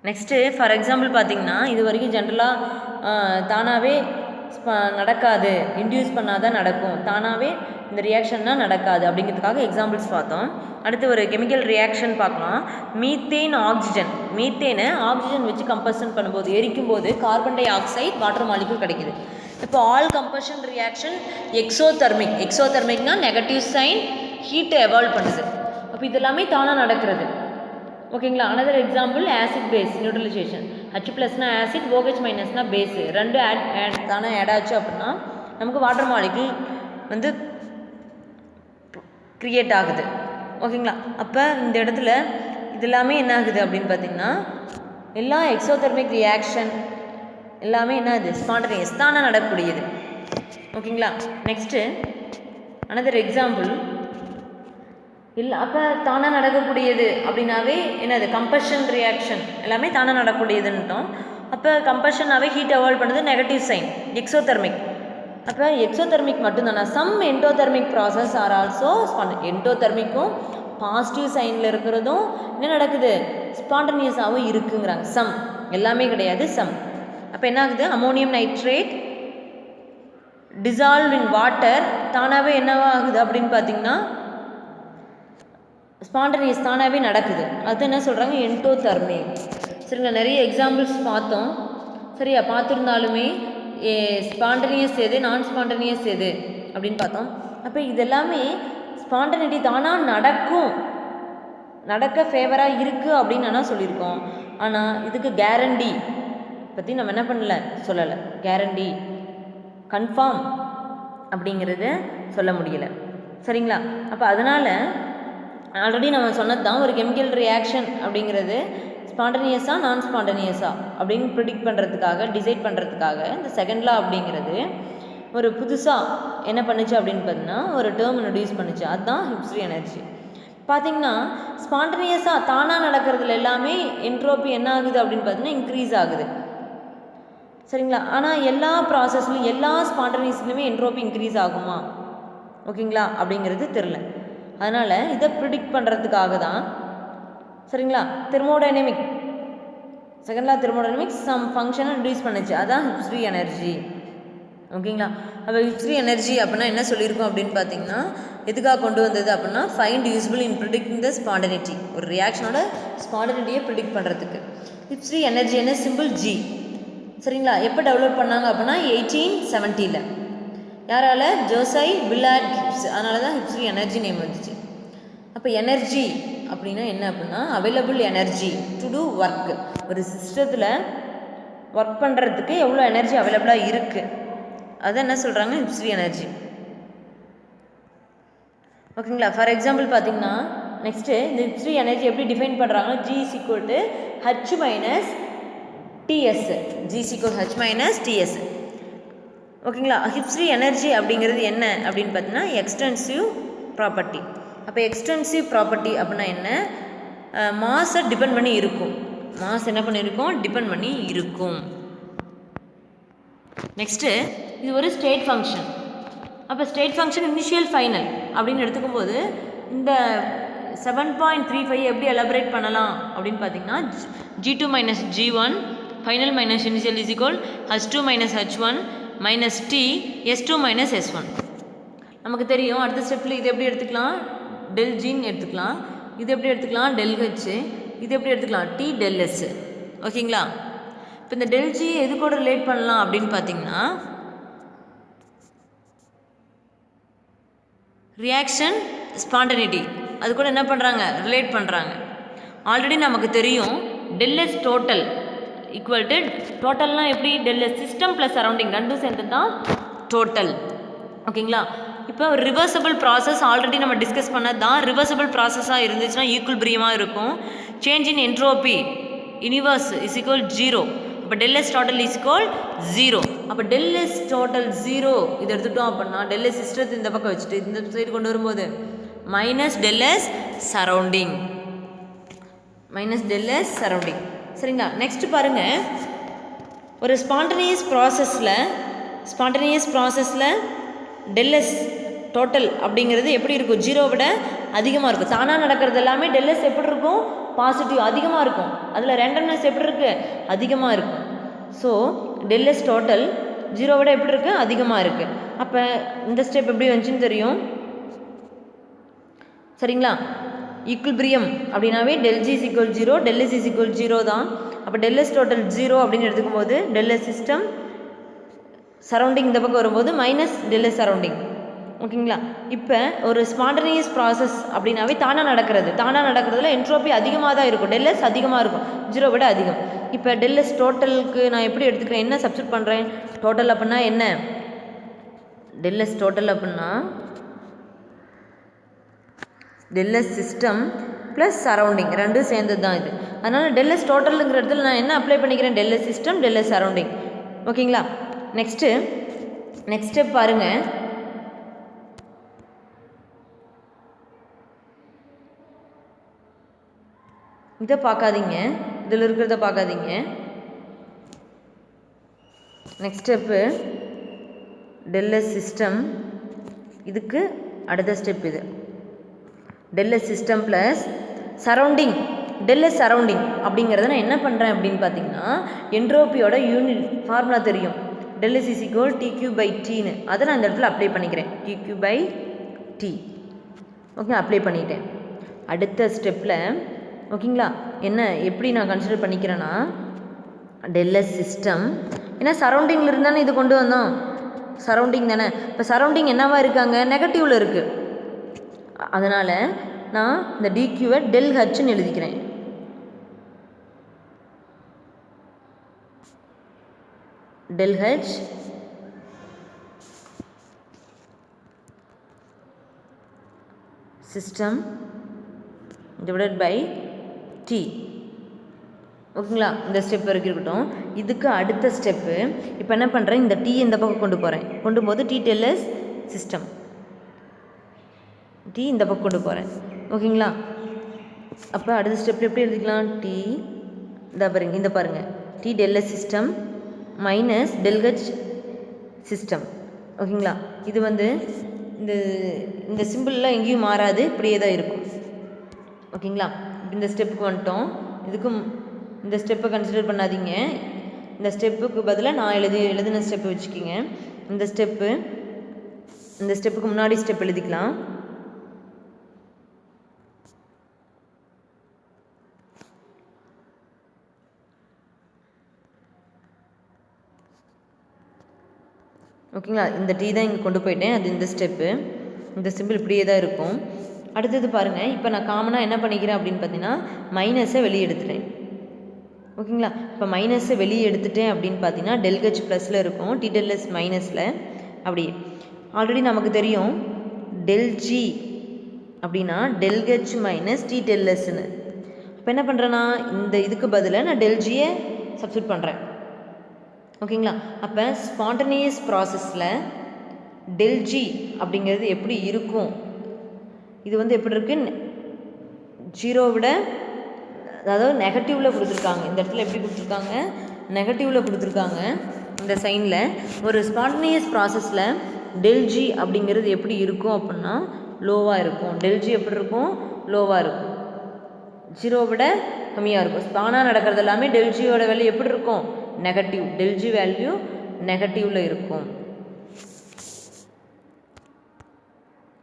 நெக்ஸ்ட்டு ஃபார் எக்ஸாம்பிள் பார்த்திங்கன்னா இது வரைக்கும் ஜென்ரலாக தானாகவே நடக்காது, இன்டியூஸ் பண்ணாதான் நடக்கும், தானாகவே இந்த ரியாக்ஷன்னா நடக்காது அப்படிங்கிறதுக்காக எக்ஸாம்பிள்ஸ் பார்த்தோம். அடுத்து ஒரு கெமிக்கல் ரியாக்ஷன் பார்க்கலாம். Methane oxygen. மீத்தேனை ஆக்சிஜன் வச்சு கம்பஷன் பண்ணும்போது, எரிக்கும் போது carbon dioxide water molecule கிடைக்குது. இப்போ ஆல் கம்பஷன் ரியாக்ஷன் எக்ஸோதெர்மிக். எக்ஸோதெர்மிக்னா நெகட்டிவ் சைன் ஹீட்டை எவால்வ் பண்ணுது. அப்போ இது எல்லாமே தானாக நடக்கிறது. ஓகேங்களா? Another example acid base neutralisation. H+னா ஆசிட், OH- மைனஸ்னா பேஸு. ரெண்டு தானே ஆட் ஆச்சு அப்படின்னா நமக்கு வாட்டர் மாலிகுல் வந்து க்ரியேட் ஆகுது. ஓகேங்களா? அப்போ இந்த இடத்துல இது எல்லாமே என்ன ஆகுது அப்படின்னு பார்த்திங்கன்னா எல்லா எக்ஸோதெர்மிக் ரியாக்ஷன் எல்லாமே என்ன ஆகுது, ஸ்பான்டேனியஸ் தானே நடக்கக்கூடியது. ஓகேங்களா? நெக்ஸ்ட்டு அனதர் எக்ஸாம்பிள் இல்லை. அப்போ தானாக நடக்கக்கூடியது அப்படின்னாவே என்னது, கம்பஷன் ரியாக்ஷன் எல்லாமே தானாக நடக்கக்கூடியதுன்ட்டோம். அப்போ கம்பஷனாகவே ஹீட் எவால்வ் பண்ணுறது நெகட்டிவ் சைன் எக்ஸோதெர்மிக். அப்போ எக்ஸோதெர்மிக் மட்டும்தானா, some endothermic process are also எண்டோதெர்மிக்கும் பாசிட்டிவ் சைனில் இருக்கிறதும் என்ன நடக்குது, ஸ்பான்டனியஸாகவும் இருக்குங்கிறாங்க. சம், எல்லாமே கிடையாது, சம். அப்போ என்ன ஆகுது, ammonium nitrate dissolve in water தானாகவே என்னவா ஆகுது அப்படின்னு பார்த்தீங்கன்னா ஸ்பான்டனியஸ் தானாகவே நடக்குது. அது என்ன சொல்கிறாங்க, எண்டோதெர்மிக். சரிங்களா? நிறைய எக்ஸாம்பிள்ஸ் பார்த்தோம். சரியா? பார்த்துருந்தாலுமே ஸ்பான்டனியஸ் எது, நான் ஸ்பான்டனியஸ் எது அப்படின்னு பார்த்தோம். அப்போ இதெல்லாமே ஸ்பான்டனிட்டி தானாக நடக்கும், நடக்க ஃபேவராக இருக்குது அப்படின்னு ஆனால் சொல்லியிருக்கோம். ஆனால் இதுக்கு கேரண்டி பற்றி நம்ம என்ன பண்ணல, சொல்லலை. கேரண்டி கன்ஃபார்ம் அப்படிங்கிறது சொல்ல முடியலை. சரிங்களா? அப்போ அதனால் ஆல்ரெடி நம்ம சொன்னது தான், ஒரு கெமிக்கல் ரியாக்ஷன் அப்படிங்கிறது ஸ்பான்டனியஸாக நான் ஸ்பான்டனியஸாக அப்படின்னு ப்ரிடிக்ட் பண்ணுறதுக்காக, டிசைட் பண்ணுறதுக்காக இந்த செகண்ட் லா அப்படிங்கிறது ஒரு புதுசாக என்ன பண்ணுச்சு அப்படின்னு பார்த்தீங்கன்னா ஒரு டேர்ம் இன்ட்ரடியூஸ் பண்ணுச்சு. அதுதான் ஹிப்ஸ் ஃப்ரீ எனர்ஜி. பார்த்திங்கன்னா ஸ்பான்டனியஸாக தானாக நடக்கிறதுல எல்லாமே என்ட்ரோபி என்ன ஆகுது அப்படின்னு பார்த்தீங்கன்னா இன்க்ரீஸ் ஆகுது. சரிங்களா? ஆனால் எல்லா ப்ராசஸ்லையும் எல்லா ஸ்பான்டனியஸ்லையுமே என்ட்ரோபி இன்க்ரீஸ் ஆகுமா, ஓகேங்களா, அப்படிங்கிறது தெரில. அதனால் இதை ப்ரிடிக்ட் பண்ணுறதுக்காக தான், சரிங்களா, thermodynamic second law thermodynamics some ஃபங்க்ஷனை இன்ட்ரடியூஸ் பண்ணுச்சு. அதுதான் ஹிப்ஸ் ஃப்ரீ எனர்ஜி. ஓகேங்களா? அப்போ ஹிப்ஸ் ஃப்ரீ எனர்ஜி அப்படின்னா என்ன சொல்லியிருக்கோம் அப்படின்னு பார்த்தீங்கன்னா எதுக்காக கொண்டு வந்தது அப்படின்னா ஃபைண்ட் யூஸ்ஃபுல் இன் ப்ரிடிக்டிங் த ஸ்பான்டனிட்டி. ஒரு ரியாக்ஷனோட ஸ்பான்டனிட்டியை ப்ரிடிக்ட் பண்ணுறதுக்கு ஹிப்ஸ் ஃப்ரீ எனர்ஜி என்ன, சிம்பிள் ஜி. சரிங்களா? எப்போ டெவலப் பண்ணாங்க அப்படின்னா 1870. யாரால, ஜோசை வில்லார்ட் கிப்ஸ். அதனால தான் ஹிப்ஸ் ஃப்ரீ எனர்ஜி நேம் வந்துச்சு. அப்போ எனர்ஜி அப்படின்னா என்ன அப்படின்னா available energy to do work. ஒரு சிஸ்டத்தில் ஒர்க் பண்ணுறதுக்கு எவ்வளோ எனர்ஜி அவைலபிளாக இருக்குது, அதை என்ன சொல்கிறாங்க, ஹிப்ஸ் ஃப்ரீ எனர்ஜி. ஓகேங்களா? ஃபார் எக்ஸாம்பிள் பார்த்தீங்கன்னா நெக்ஸ்ட்டு இந்த ஹிப்ஸ் ஃப்ரீ எனர்ஜி எப்படி டிஃபைன் பண்ணுறாங்கன்னா G = H - TS. G = H - TS. ஓகேங்களா? ஹிப்ஸ் ஃப்ரீ எனர்ஜி அப்படிங்கிறது என்ன அப்படின்னு பார்த்தீங்கன்னா எக்ஸ்டென்சிவ் ப்ராப்பர்ட்டி. அப்போ எக்ஸ்டென்சிவ் ப்ராப்பர்ட்டி அப்படின்னா என்ன, மாஸை டிபெண்ட் பண்ணி இருக்கும். மாஸ் என்ன பண்ணியிருக்கோம், டிபெண்ட் பண்ணி இருக்கும். நெக்ஸ்ட்டு இது ஒரு ஸ்டேட் ஃபங்க்ஷன். அப்போ ஸ்டேட் ஃபங்க்ஷன் இனிஷியல் ஃபைனல் அப்படின்னு எடுத்துக்கும் போது இந்த 7.35 எப்படி எலாபரேட் பண்ணலாம் அப்படின்னு பார்த்தீங்கன்னா G2 - G1 final minus initial is equal H2 - H1 minus T S2 - S1. நமக்கு தெரியும். அடுத்த ஸ்டெப்பில் இது எப்படி எடுத்துக்கலாம், டெல் ஜின்னு எடுத்துக்கலாம். இது எப்படி எடுத்துக்கலாம், டெல் ஹெச். இது எப்படி எடுத்துக்கலாம், T del S. ஓகேங்களா? இப்போ இந்த டெல் ஜி எது கூட ரிலேட் பண்ணலாம் அப்படின்னு பார்த்தீங்கன்னா ரியாக்ஷன் ஸ்பான்டனிட்டி அது கூட என்ன பண்ணுறாங்க, ரிலேட் பண்ணுறாங்க. ஆல்ரெடி நமக்கு தெரியும் del S total equal to டோட்டல்னால் எப்படி, del S system plus surrounding ரெண்டும் சேர்ந்து தான் டோட்டல். ஓகேங்களா? இப்போ ரிவர்சபிள் ப்ராசஸ் ஆல்ரெடி நம்ம டிஸ்கஸ் பண்ணது தான். ரிவர்சபிள் ப்ராசஸாக இருந்துச்சுன்னா ஈக்குவல்பிரியமாக இருக்கும். Change in entropy universe is equal 0. அப்போ டெல்எஸ் டோட்டல் இஸ் ஈக்குவல் 0. அப்போ டெல்எஸ் டோட்டல் 0 இது எடுத்துட்டோம் அப்படின்னா டெல்எஸ் சிஸ்டத்தை இந்த பக்கம் வச்சுட்டு இந்த சைடு கொண்டு வரும்போது மைனஸ் டெல்எஸ் சரௌண்டிங், மைனஸ் டெல்எஸ் சரௌண்டிங். சரிங்களா? நெக்ஸ்ட் பாருங்கள், ஒரு ஸ்பான்டனியஸ் ப்ராசஸில் டெல்எஸ் டோட்டல் அப்படிங்கிறது எப்படி இருக்கும்? 0 விட அதிகமாக இருக்கும். தானாக நடக்கிறது எல்லாமே டெல்எஸ் எப்படி இருக்கும்? பாசிட்டிவ், அதிகமாக இருக்கும். அதில் ரேண்டம்னஸ் எப்படி இருக்குது? அதிகமாக இருக்கும். ஸோ டெல்எஸ் டோட்டல் 0 விட எப்படி இருக்குது? அதிகமாக இருக்குது. அப்போ இந்த ஸ்டெப் எப்படி வந்துச்சுன்னு தெரியும். சரிங்களா? ஈக்குவல்பிரியம் அப்படின்னாவே del G is equal 0, del S is equal 0 தான். அப்போ டெல்எஸ் டோட்டல் 0 அப்படின்னு எடுத்துக்கும் போது டெல்எஸ் சிஸ்டம் சரௌண்டிங் இந்த பக்கம் வரும்போது மைனஸ் டெல்எஸ் சரௌண்டிங். ஓகேங்களா? இப்போ ஒரு ஸ்பான்டனியஸ் ப்ராசஸ் அப்படின்னாவே தானாக நடக்கிறதுல என்ட்ரோபி அதிகமாக தான் இருக்கும். டெல்எஸ் அதிகமாக இருக்கும், 0 விட அதிகம். இப்போ டெல்எஸ் டோட்டலுக்கு நான் எப்படி எடுத்துக்கிறேன்? என்ன சப்ஸ்டிட் பண்ணுறேன்? டோட்டல் அப்படின்னா என்ன? டெல்எஸ் டோட்டல் அப்படின்னா டெல்எஸ் சிஸ்டம் ப்ளஸ் சரௌண்டிங் ரெண்டும் சேர்ந்தது தான் இது. அதனால் டெல்எஸ் டோட்டலுங்கிற இடத்துல நான் என்ன அப்ளை பண்ணிக்கிறேன்? டெல்எஸ் சிஸ்டம், டெல்எஸ் சரௌண்டிங். ஓகேங்களா? நெக்ஸ்ட் ஸ்டெப் பாருங்கள். இதை பார்க்காதீங்க, இதில் இருக்கிறத பார்க்காதீங்க. நெக்ஸ்ட் ஸ்டெப்பு டெல்எஸ் சிஸ்டம், இதுக்கு அடுத்த ஸ்டெப் இது டெல்எஸ் சிஸ்டம் ப்ளஸ் சரௌண்டிங். டெல்எஸ் சரௌண்டிங் அப்படிங்கிறத நான் என்ன பண்ணுறேன் அப்படின்னு பார்த்தீங்கன்னா, என்ட்ரோபியோட யூனிட் ஃபார்முலா தெரியும், டெல்எஸ் இஸ் ஈக்குவல் TQ/Tன்னு. அதை நான் இந்த இடத்துல அப்ளை பண்ணிக்கிறேன், TQ/T. ஓகே, அப்ளை பண்ணிட்டேன். அடுத்த ஸ்டெப்பில் ஓகேங்களா என்ன எப்படி நான் கன்சிடர் பண்ணிக்கிறேன்னா, டெல்எஸ் சிஸ்டம், ஏன்னா சரௌண்டிங்கில் இருந்தானே இது கொண்டு வந்தோம், சரௌண்டிங் தானே. இப்போ சரௌண்டிங் என்னவா இருக்காங்க? நெகட்டிவில் இருக்குது. அதனால் நான் இந்த டிக்யூவை ΔHன்னு எழுதிக்கிறேன். ΔH system divided by T. ஓகேங்களா? இந்த ஸ்டெப் வரைக்கும் இருக்கட்டும். இதுக்கு அடுத்த ஸ்டெப்பு இப்போ என்ன பண்ணுறேன்? இந்த T இந்த பக்கம் கொண்டு போகும்போது T டெல்எஸ் சிஸ்டம், T இந்த பக்கம் கொண்டு போகிறேன். ஓகேங்களா? அப்போ அடுத்த ஸ்டெப்பில் எப்படி எழுதிக்கலாம்? T இந்த பாருங்கள், T டெல்எஸ் system minus ΔH system. ஓகேங்களா? இது இந்த சிம்பிள்லாம் எங்கேயும் மாறாது, இப்படியே தான் இருக்கும். ஓகேங்களா? இந்த ஸ்டெப்புக்கு வந்துட்டோம். இதுக்கும் இந்த ஸ்டெப்பை கன்சிடர் பண்ணாதீங்க. இந்த ஸ்டெப்புக்கு பதிலாக நான் எழுதின ஸ்டெப்பை வச்சுக்கிங்க. இந்த ஸ்டெப்புக்கு முன்னாடி ஸ்டெப் எழுதிக்கலாம். ஓகேங்களா? இந்த T தான் இங்கே கொண்டு போயிட்டேன், அது இந்த ஸ்டெப்பு. இந்த சிம்பிள் இப்படியே தான் இருக்கும். அடுத்தது பாருங்கள், இப்போ நான் காமனாக என்ன பண்ணிக்கிறேன் அப்படின்னு பார்த்தீங்கன்னா, மைனஸை வெளியே எடுத்துட்டேன். ஓகேங்களா? இப்போ மைனஸை வெளியே எடுத்துட்டேன் அப்படின்னு பார்த்தீங்கன்னா ΔH ப்ளஸில் இருக்கும், T டெல்எஸ் மைனஸில். அப்படியே ஆல்ரெடி நமக்கு தெரியும் ΔG அப்படின்னா ΔH மைனஸ் T டெல்எஸ்ன்னு. இப்போ என்ன பண்ணுறேன்னா, இந்த இதுக்கு பதிலாக நான் ΔGயை சப்ஸ்டிட் பண்ணுறேன். ஓகேங்களா? அப்போ ஸ்பான்டனியஸ் ப்ராசஸில் ΔG அப்படிங்கிறது எப்படி இருக்கும்? இது எப்படி இருக்குது? 0 விட, அதாவது நெகட்டிவில் கொடுத்துருக்காங்க. இந்த இடத்துல எப்படி கொடுத்துருக்காங்க? நெகட்டிவில் கொடுத்துருக்காங்க இந்த சைனில். ஒரு ஸ்பான்டனியஸ் ப்ராசஸில் ΔG அப்படிங்கிறது எப்படி இருக்கும் அப்படின்னா லோவாக இருக்கும். ΔG எப்படி இருக்கும்? லோவாக இருக்கும், 0 விட கம்மியாக இருக்கும். ஸ்பானாக நடக்கிறது எல்லாமே ΔGயோட வேல்யூ எப்படி இருக்கும்? நெகட்டிவ். ΔG வேல்யூ நெகட்டிவில் இருக்கும்.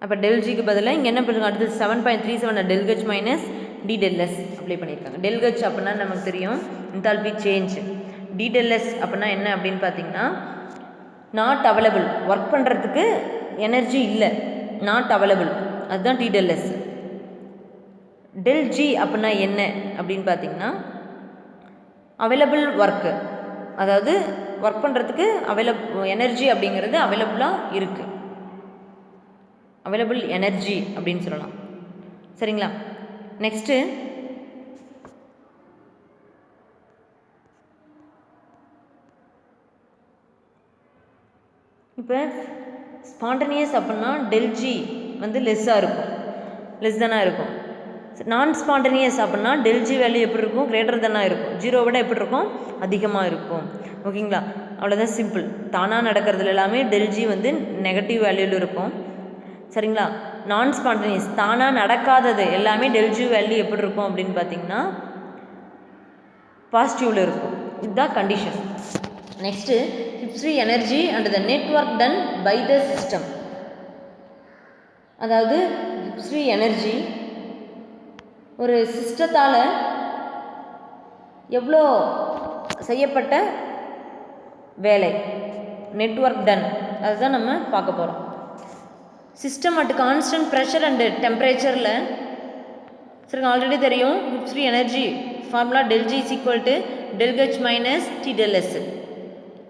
அப்போ ΔGக்கு பதிலாக இங்கே என்ன பண்ணுறாங்க? அடுத்து 7.37 ΔH மைனஸ் D டெல்எஸ் அப்ளை பண்ணியிருக்காங்க. ΔH அப்படின்னா நமக்கு தெரியும் என்தால்பி சேஞ்ச். D டெல்எஸ் அப்படின்னா என்ன அப்படின்னு பார்த்தீங்கன்னா, நாட் அவைலபிள், ஒர்க் பண்ணுறதுக்கு எனர்ஜி இல்லை, நாட் அவைலபிள், அதுதான் T டெல்எஸ். ΔG அப்படின்னா என்ன அப்படின்னு பார்த்தீங்கன்னா, அவைலபிள் ஒர்க்கு, அதாவது ஒர்க் பண்ணுறதுக்கு எனர்ஜி அப்படிங்கிறது அவைலபிளாக இருக்குது. அவைலபிள் எனர்ஜி அப்படின்னு சொல்லலாம். சரிங்களா? நெக்ஸ்ட்டு இப்போ ஸ்பான்டனியஸ் அப்படின்னா ΔG வந்து லெஸ்ஸாக இருக்கும், லெஸ் தானாக இருக்கும். நான் ஸ்பான்டனியஸ் அப்படின்னா ΔG வேல்யூ எப்படி இருக்கும், கிரேட்டர் தானாக இருக்கும், ஜீரோ விட எப்படி இருக்கும், அதிகமாக இருக்கும். ஓகேங்களா? அவ்வளோதான், சிம்பிள். தானாக நடக்கிறதுல எல்லாமே ΔG வந்து நெகட்டிவ் வேல்யூவில் இருக்கும். சரிங்களா? நான் ஸ்பான்டனியஸ் தானாக நடக்காதது எல்லாமே ΔG வேல்யூ எப்படி இருக்கும் அப்படின்னு பார்த்தீங்கன்னா பாசிட்டிவில் இருக்கும். இதுதான் condition. Next Gibbs free energy and the net work done by the system. அதாவது ஹிப்ஸ் ஃப்ரீ எனர்ஜி ஒரு சிஸ்டத்தால் எவ்வளோ செய்யப்பட்ட வேலை, நெட்வொர்க் டன், அதுதான் நம்ம பார்க்க போகிறோம். System at constant pressure and டெம்பரேச்சரில் சரிங்க ஆல்ரெடி தெரியும். Gibbs free energy formula ΔG is equal to ΔH minus T∆S.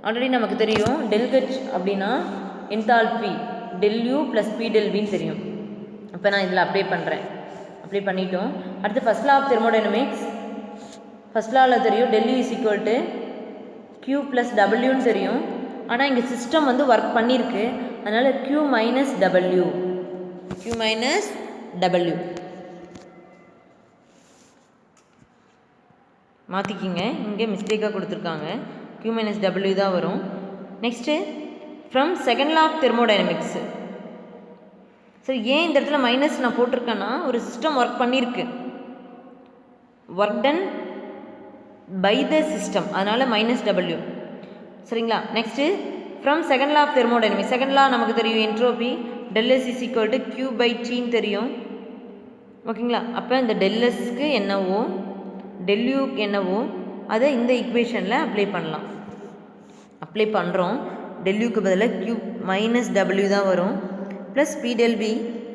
Already நமக்கு தெரியும். ΔH அப்படின்னா என்தால்பி, ΔU ப்ளஸ் P∆Vன்னு தெரியும். இப்போ நான் இதில் அப்ளை பண்ணுறேன். அப்ளை பண்ணிட்டோம். அடுத்து first law of thermodynamics. First லாவில் தெரியும் ΔU is equal to Q plus Wன்னு தெரியும். ஆனால் இங்கே சிஸ்டம் வந்து ஒர்க் பண்ணியிருக்கு, அதனால் Q minus W, Q minus W மாற்றிக்கிங்க. இங்கே மிஸ்டேக்காக கொடுத்துருக்காங்க, Q மைனஸ் W தான் வரும். Next from second law of thermodynamics. சரி, ஏன் இந்த இடத்துல மைனஸ் நான் போட்டிருக்கேன்னா ஒரு சிஸ்டம் ஒர்க் பண்ணியிருக்கு, work done by the system, அதனால் மைனஸ் W. சரிங்களா? Next from second law of thermodynamics. Second law நமக்கு தெரியும் entropy ΔS is equal to Q/Tன்னு தெரியும். ஓகேங்களா? அப்போ இந்த ΔSக்கு என்னவோ ΔUக்கு என்னவோ அதை இந்த ஈக்குவேஷனில் அப்ளை பண்ணலாம். அப்ளை பண்ணுறோம். ΔUக்கு பதிலாக Q மைனஸ் W தான் வரும், ப்ளஸ் P∆V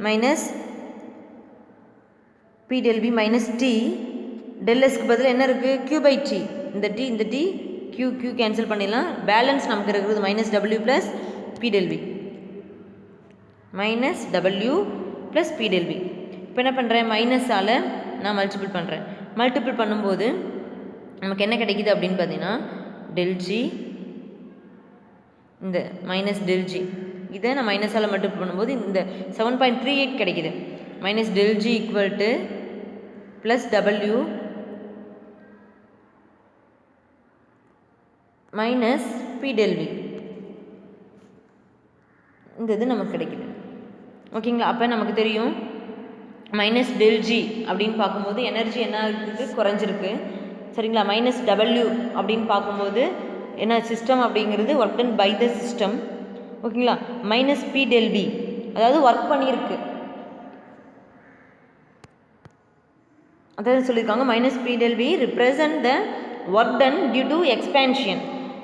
மைனஸ் T. ΔSக்கு பதில் என்ன இருக்குது, Q/T. இந்த T Q கேன்சல் பண்ணிடலாம். பேலன்ஸ் நமக்கு இருக்கிறது minus W plus P∆V, minus W plus P∆V. இப்போ என்ன பண்ணுறேன், மைனஸால் நான் மல்டிபிள் பண்ணுறேன். மல்டிபிள் பண்ணும்போது நமக்கு என்ன கிடைக்கிது அப்படின்னு பார்த்தீங்கன்னா ΔG, இந்த மைனஸ் ΔG, இதை நான் மைனஸால் மல்டிபிள் பண்ணும்போது இந்த 7.38 கிடைக்கிது. Minus ΔG equal to plus W minus P∆V, இந்த இது நமக்கு கிடைக்கிது. ஓகேங்களா? அப்போ நமக்கு தெரியும் மைனஸ் ΔG அப்படின்னு பார்க்கும்போது எனர்ஜி என்ன இருக்குது, குறைஞ்சிருக்கு. சரிங்களா? மைனஸ் W அப்படின்னு பார்க்கும்போது என்ன, சிஸ்டம் அப்படிங்கிறது work done by the system. ஓகேங்களா? மைனஸ் P∆V அதாவது ஒர்க் பண்ணியிருக்கு, அதாவது சொல்லியிருக்காங்க மைனஸ் P∆V represent the work done due to expansion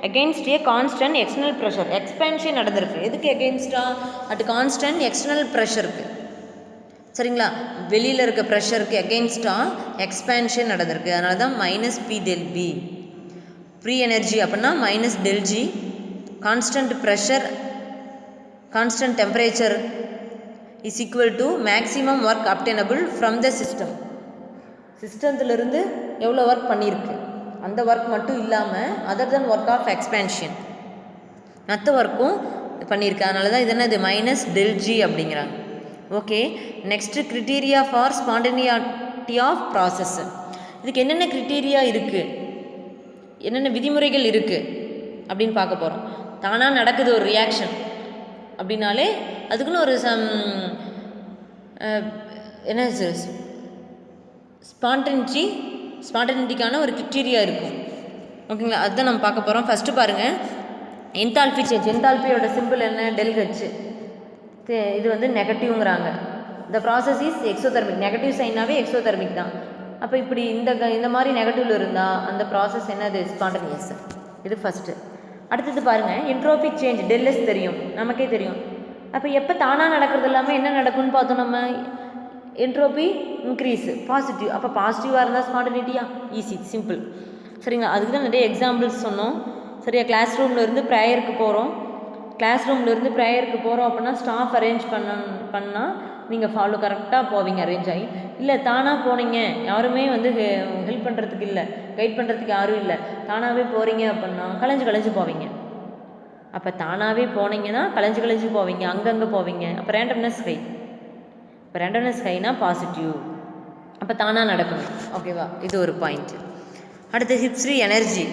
against a constant external pressure. Expansion நடந்திருக்கு, எதுக்கு எகெயின்ஸ்டா, அட் கான்ஸ்டன்ட் எக்ஸ்டர்னல் ப்ரெஷருக்கு. சரிங்களா? வெளியில் இருக்க ப்ரெஷருக்கு எகெயின்ஸ்டாக எக்ஸ்பேன்ஷன் நடந்திருக்கு, அதனால தான் மைனஸ் P∆V. ஃப்ரீ எனர்ஜி அப்படின்னா minus ΔG, constant pressure constant temperature is equal to maximum work obtainable from the system. சிஸ்டத்துலேருந்து எவ்வளோ ஒர்க் பண்ணியிருக்கு அந்த ஒர்க் மட்டும் இல்லாமல் other than work of expansion மற்ற ஒர்க்கும் பண்ணியிருக்கு, அதனால தான் இது என்னது மைனஸ் ΔG அப்படிங்கிறாங்க. Okay, next criteria for spontaneity of process. இதுக்கு என்னென்ன க்ரிட்டீரியா இருக்குது, என்னென்ன விதிமுறைகள் இருக்குது அப்படின்னு பார்க்க போகிறோம். தானாக நடக்குது ஒரு ரியாக்ஷன் அப்படின்னாலே அதுக்குன்னு ஒரு என்ன ஸ்பான்டனிட்டிக்கான ஒரு க்ரிட்டீரியா இருக்கும். ஓகேங்களா? அதுதான் நம்ம பார்க்க போகிறோம். ஃபஸ்ட்டு பாருங்கள், என்தால்பி சேஞ்ச். என்தால்பியோட சிம்பிள் என்ன, ΔH. இது வந்து நெகட்டிவ்ங்கிறாங்க. இந்த ப்ராசஸ் இஸ் எக்ஸோதெர்மிக். நெகட்டிவ் சைனாவே எக்ஸோதெர்மிக் தான். அப்போ இப்படி இந்த மாதிரி நெகட்டிவில் இருந்தால் அந்த ப்ராசஸ் என்னது, ஸ்பான்டனியஸ். இது ஃபஸ்ட்டு. அடுத்தது பாருங்கள், என்ட்ரோபிக் சேஞ்ச். ΔS தெரியும், நமக்கே தெரியும். அப்போ எப்போ தானாக நடக்கிறது எல்லாமே என்ன நடக்கும்னு பார்த்தோம் நம்ம, என்ட்ரோபி இன்க்ரீஸு, பாசிட்டிவ். அப்போ பாசிட்டிவாக இருந்தால் ஸ்பான்டனிட்டியா, ஈஸி, சிம்பிள். சரிங்களா? அதுக்கு தான் நிறைய எக்ஸாம்பிள்ஸ் சொன்னோம். சரியா? கிளாஸ் ரூமில் இருந்து ப்ரேயருக்கு போகிறோம், கிளாஸ் ரூம்லேருந்து ப்ரேயருக்கு போகிறோம் அப்படின்னா ஸ்டாஃப் அரேஞ்ச் பண்ணால் நீங்கள் ஃபாலோ கரெக்டாக போவீங்க அரேஞ்ச் ஆகி. இல்லை தானாக போனீங்க, யாருமே வந்து ஹெல்ப் பண்ணுறதுக்கு இல்லை, கைட் பண்ணுறதுக்கு யாரும் இல்லை, தானாகவே போகிறீங்க அப்படின்னா கலைஞ்சு போவீங்க. அப்போ தானாகவே போனீங்கன்னா கலைஞ்சு போவீங்க, அங்கங்கே போவீங்க. அப்போ ரேண்டம்னஸ் ஹை. இப்போ ரேண்டம்னஸ் ஹைனா பாசிட்டிவ், அப்போ தானாக நடக்கணும். ஓகேவா, இது ஒரு பாயிண்ட். அடுத்து ஹிப்ஸ்ரி எனர்ஜி.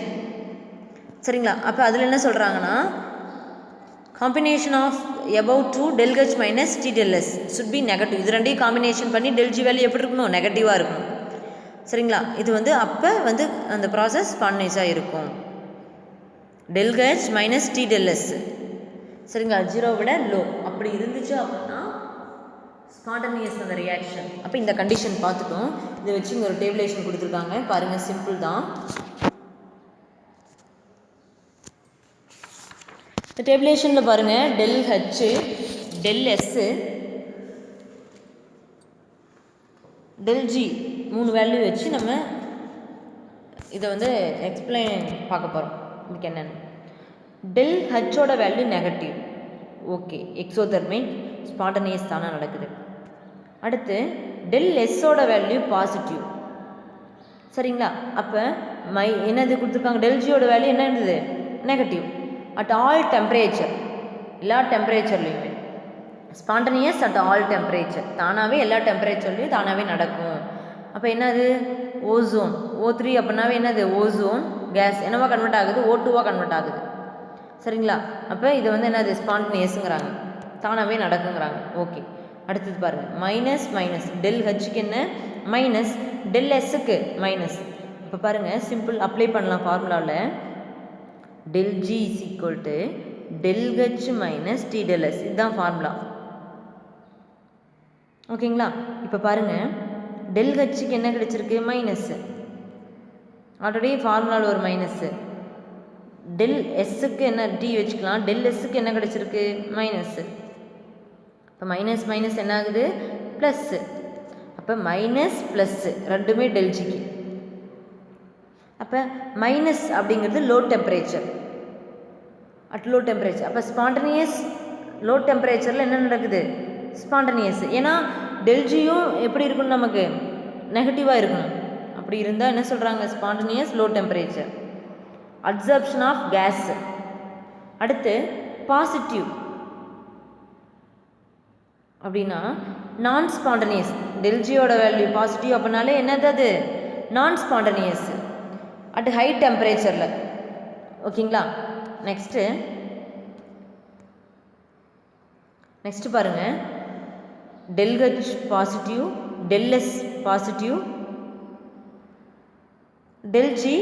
சரிங்களா, அப்போ அதில் என்ன சொல்கிறாங்கன்னா combination of above 2 del H minus T del S should be negative. இது ரெண்டையும் காம்பினேஷன் பண்ணி del G வேல்யூ எப்படி இருக்கணும், நெகட்டிவாக இருக்கணும். சரிங்களா, இது வந்து அப்போ வந்து அந்த ப்ராசஸ் ஸ்பான்டேனியஸாக இருக்கும். del H minus T del S சரிங்களா, 0 விட லோ அப்படி இருந்துச்சு அப்படின்னா ஸ்பான்டேனியஸ் அந்த ரியாக்ஷன். அப்போ இந்த கண்டிஷன் பார்த்துட்டோம். இதை வச்சு இங்கே ஒரு டேபிளேஷன் கொடுத்துருக்காங்க பாருங்கள், சிம்பிள் தான். இந்த டேபிளேஷனில் பாருங்கள், del H del S del G 3 value வச்சு நம்ம இதை வந்து எக்ஸ்பிளைன் பார்க்க போகிறோம். இதுக்கு என்னென்னு del Hஓட value negative, okay, exothermic spontaneous தானே நடக்குது. அடுத்து del Sஓட வேல்யூ பாசிட்டிவ். சரிங்களா, அப்போ என்னது கொடுத்துருக்காங்க, del Gயோட வேல்யூ என்ன இருந்தது, நெகட்டிவ். அட் ஆல் டெம்பரேச்சர், எல்லா டெம்பரேச்சர்லேயுமே ஸ்பான்டேனியஸ் அட் ஆல் டெம்பரேச்சர், தானாகவே எல்லா டெம்பரேச்சர்லேயும் தானாகவே நடக்கும். அப்போ என்னது, ஓசோன் O3 அப்படின்னாவே என்னது, ஓசோன் கேஸ் என்னவா கன்வெர்ட் ஆகுது, O2வா கன்வெர்ட் ஆகுது. சரிங்களா, அப்போ இதை வந்து என்னது ஸ்பான்டேனியஸுங்கிறாங்க, தானாகவே நடக்குங்கிறாங்க. ஓகே, அடுத்தது பாருங்கள், மைனஸ் மைனஸ் del Hக்கு என்ன மைனஸ், del Sக்கு மைனஸ். இப்போ பாருங்கள், சிம்பிள் அப்ளை பண்ணலாம் ஃபார்முலாவில். del G is equal to del H minus T del S, இதுதான் ஃபார்முலா. ஓகேங்களா, இப்போ பாருங்கள், del Hக்கு என்ன கிடைச்சிருக்கு, மைனஸ். ஆல்ரெடி ஃபார்முலாவில் ஒரு மைனஸ்ஸு. del Sக்கு என்ன T வச்சுக்கலாம், del Sக்கு என்ன கிடைச்சிருக்கு, மைனஸ்ஸு. இப்போ மைனஸ் மைனஸ் என்ன ஆகுது, ப்ளஸ்ஸு. அப்போ மைனஸ் ப்ளஸ்ஸு ரெண்டுமே del Gக்கு. அப்போ மைனஸ் அப்படிங்கிறது low temperature, at low temperature. அப்போ ஸ்பான்டேனியஸ் லோ டெம்பரேச்சரில் என்ன நடக்குது, ஸ்பான்டேனியஸ். ஏன்னா del Gயும் எப்படி இருக்கணும், நமக்கு நெகட்டிவாக இருக்கணும். அப்படி இருந்தால் என்ன சொல்கிறாங்க, spontaneous low temperature, absorption of gas. அடுத்து பாசிட்டிவ் அப்படின்னா நான் ஸ்பான்டேனியஸ், del Gயோட வேல்யூ பாசிட்டிவ் அப்படின்னாலே என்னது, அது நான் ஸ்பான்டேனியஸ் அட் ஹை டெம்பரேச்சரில். ஓகேங்களா, நெக்ஸ்ட்டு பாருங்கள், del H positive, del S positive, del G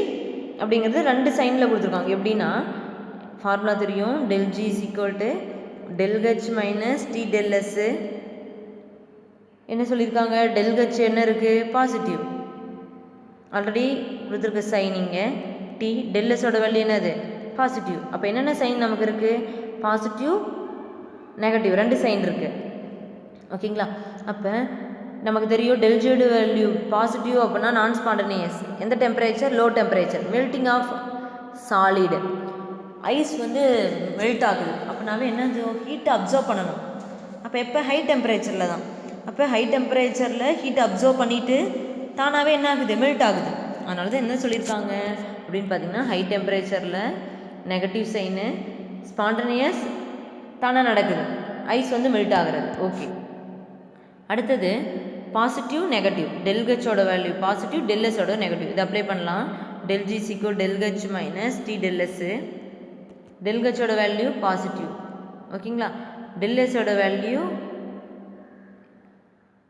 அப்படிங்கிறது ரெண்டு சைனில் கொடுத்துருக்காங்க. எப்படின்னா ஃபார்முலா தெரியும், del G is equal to del H minus T del S. என்ன சொல்லியிருக்காங்க, del H என்ன இருக்குது, பாசிட்டிவ், ஆல்ரெடி கொடுத்துருக்க சைன் இங்கே T, del Sஓட வேல்யூ என்னது, பாசிட்டிவ். அப்போ என்னென்ன சைன் நமக்கு இருக்குது, பாசிட்டிவ் நெகட்டிவ் ரெண்டு சைன் இருக்குது. ஓகேங்களா, அப்போ நமக்கு தெரியும் del Gயோட வேல்யூ பாசிட்டிவ் அப்படின்னா நான் ஸ்பான்டேனியஸ். எந்த temperature, low temperature, melting of solid. Ice வந்து மெல்ட் ஆகுது அப்படின்னாவே என்ன, ஹீட்டை அப்சர்வ் பண்ணணும். அப்போ எப்போ, ஹை டெம்பரேச்சரில் தான். அப்போ ஹை டெம்பரேச்சரில் ஹீட்டை அப்சர்வ் பண்ணிவிட்டு தானாகவே என்ன ஆகுது, மெல்ட் ஆகுது. அதனால தான் என்ன சொல்லியிருக்காங்க அப்படின்னு பார்த்தீங்கன்னா, ஹை டெம்பரேச்சரில் நெகட்டிவ் சைனு, ஸ்பான்டேனியஸ் தானாக நடக்குது, ஐஸ் வந்து மெல்ட் ஆகுறது. ஓகே, அடுத்தது பாசிட்டிவ் நெகட்டிவ், del Hஓட வேல்யூ பாசிட்டிவ், del Sஓட நெகட்டிவ். இது அப்ளை பண்ணலாம். del G is equal del H minus T del S. del Hஓட வேல்யூ பாசிட்டிவ். ஓகேங்களா, del Sஓட வேல்யூ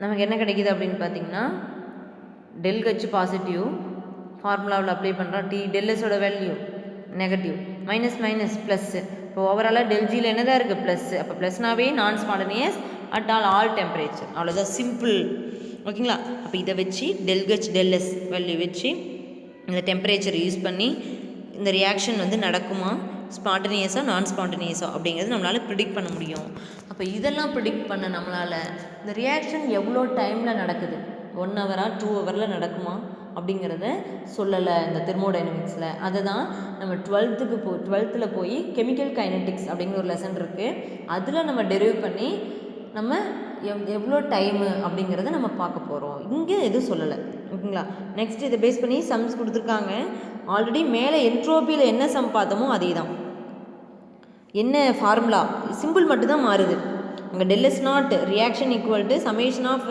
நமக்கு என்ன கிடைக்குது அப்படின்னு பார்த்தீங்கன்னா, del H பாசிட்டிவ், ஃபார்முலாவில் அப்ளை பண்ணுறோம். T del Sஓட value negative, minus minus plus. இப்போ ஓவராலாக del Gயில் என்ன தான் இருக்குது, ப்ளஸ்ஸு. அப்போ ப்ளஸ்னாவே non spontaneous at all temperature. அவ்வளோதான், சிம்பிள். ஓகேங்களா, அப்போ இதை வச்சு del H del S value வச்சு இந்த டெம்பரேச்சர் யூஸ் பண்ணி இந்த ரியாக்ஷன் வந்து நடக்குமா, ஸ்பான்டேனியஸாக நான் ஸ்பான்டேனியஸாக அப்படிங்கிறது நம்மளால் ப்ரிடிக்ட் பண்ண முடியும். அப்போ இதெல்லாம் ப்ரிடிக்ட் பண்ண நம்மளால் இந்த ரியாக்ஷன் எவ்வளோ டைமில் நடக்குது, 1 ஹவரா 2 ஹவரில் நடக்குமா, அப்படிங்கிறத சொல்லலை இந்த தெர்மோடைனமிக்ஸில். அதை தான் நம்ம 12th போய் கெமிக்கல் கைனடிக்ஸ் அப்படிங்கிற ஒரு லெசன் இருக்குது, அதில் நம்ம டெரைவ் பண்ணி நம்ம எவ்வளோ டைமு அப்படிங்கிறத நம்ம பார்க்க போகிறோம். இங்கே எதுவும் சொல்லலை. ஓகேங்களா. நெக்ஸ்ட் இதை பேஸ் பண்ணி சம்ஸ் கொடுத்துருக்காங்க. ஆல்ரெடி மேலே என்ட்ரோபியில் என்ன சம் பார்த்தோமோ அதே தான். என்ன ஃபார்முலா சிம்பிள் மட்டும்தான் மாறுது. அங்கே ΔS0 reaction equal to summation of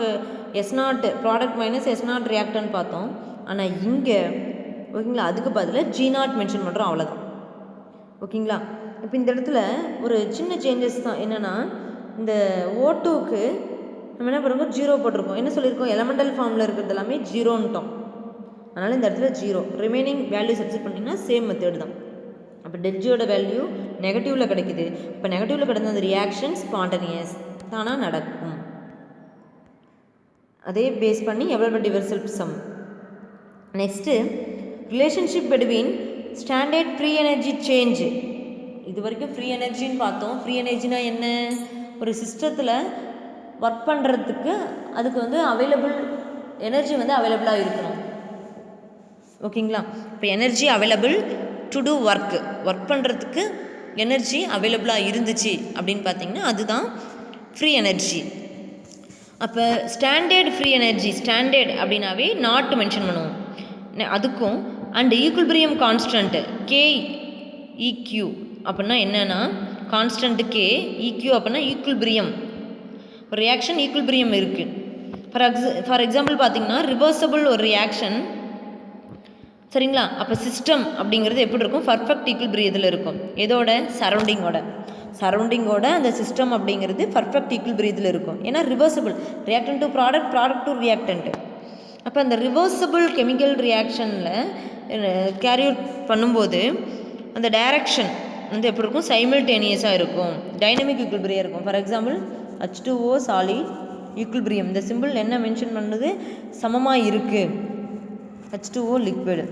S0 product minus S0 ரியாக்டர்னு பார்த்தோம். ஆனால் இங்கே ஓகேங்களா அதுக்கு பதில் G0 மென்ஷன் பண்ணுறோம், அவ்வளோதான். ஓகேங்களா. இப்போ இந்த இடத்துல ஒரு சின்ன சேஞ்சஸ் தான். என்னென்னா இந்த O2க்கு நம்ம என்ன பண்ணுறோம், 0 போட்டிருக்கோம். என்ன சொல்லியிருக்கோம், எலமெண்டல் ஃபார்மில் இருக்கிறது எல்லாமே 0ன்ட்டோம். அதனால் இந்த இடத்துல 0, ரிமைனிங் வேல்யூ சப்ஸ்டிட் பண்ணிங்கன்னா சேம் மெத்தட் தான். அப்போ டெல்ஜியோட வேல்யூ நெகட்டிவில் கிடைக்குது. இப்போ நெகட்டிவில் கிடைந்த அந்த ரியாக்ஷன் ஸ்பான்டனியஸ் தானாக நடக்கும். அதே பேஸ் பண்ணி எவ்வளோ டிவர்சல் sum. Next relationship between standard free energy change. இது வரைக்கும் ஃப்ரீ எனர்ஜின்னு பார்த்தோம். ஃப்ரீ எனர்ஜினா என்ன, ஒரு சிஸ்டத்தில் ஒர்க் பண்ணுறதுக்கு அதுக்கு வந்து அவைலபிள் எனர்ஜி வந்து அவைலபிளாக இருக்கணும். ஓகேங்களா. இப்போ energy available to do work பண்ணுறதுக்கு எனர்ஜி அவைலபிளாக இருந்துச்சு அப்படின்னு பார்த்தீங்கன்னா அதுதான் ஃப்ரீ எனர்ஜி. அப்போ ஸ்டாண்டர்ட் ஃப்ரீ எனர்ஜி, ஸ்டாண்டர்ட் அப்படின்னாவே நாட் மென்ஷன் பண்ணுவோம். அதுக்கும் அண்ட் ஈக்குலிபிரியம் கான்ஸ்டன்ட் KEQ அப்படின்னா என்னென்னா கான்ஸ்டன்ட்டு K, EQ அப்படின்னா ஈக்குலிபிரியம். ஒரு ரியாக்ஷன் ஈக்குலிபிரியம் இருக்குது. ஃபார் எக்ஸாம்பிள் பார்த்தீங்கன்னா ரிவர்சபிள் ஒரு ரியாக்ஷன், சரிங்களா. அப்போ சிஸ்டம் அப்படிங்கிறது எப்படி இருக்கும், பர்ஃபெக்ட் ஈக்குலிபிரியத்தில் இருக்கும். எதோட, சரௌண்டிங்கோட அந்த சிஸ்டம் அப்படிங்கிறது பர்ஃபெக்ட் ஈக்குலிபிரியத்தில் இருக்கும். ஏன்னா reversible, reactant to product, product to reactant. அப்போ அந்த ரிவர்சபிள் கெமிக்கல் ரியாக்ஷனில் கேரி அவுட் பண்ணும்போது அந்த டைரக்ஷன் வந்து எப்படி இருக்கும், சைமல்டேனியஸாக இருக்கும், டைனமிக் ஈக்குலிபிரியம் இருக்கும். For example H2O solid equilibrium, இந்த சிம்பிள் என்ன மென்ஷன் பண்ணுது, சமமாக இருக்குது. H2O லிக்விடு,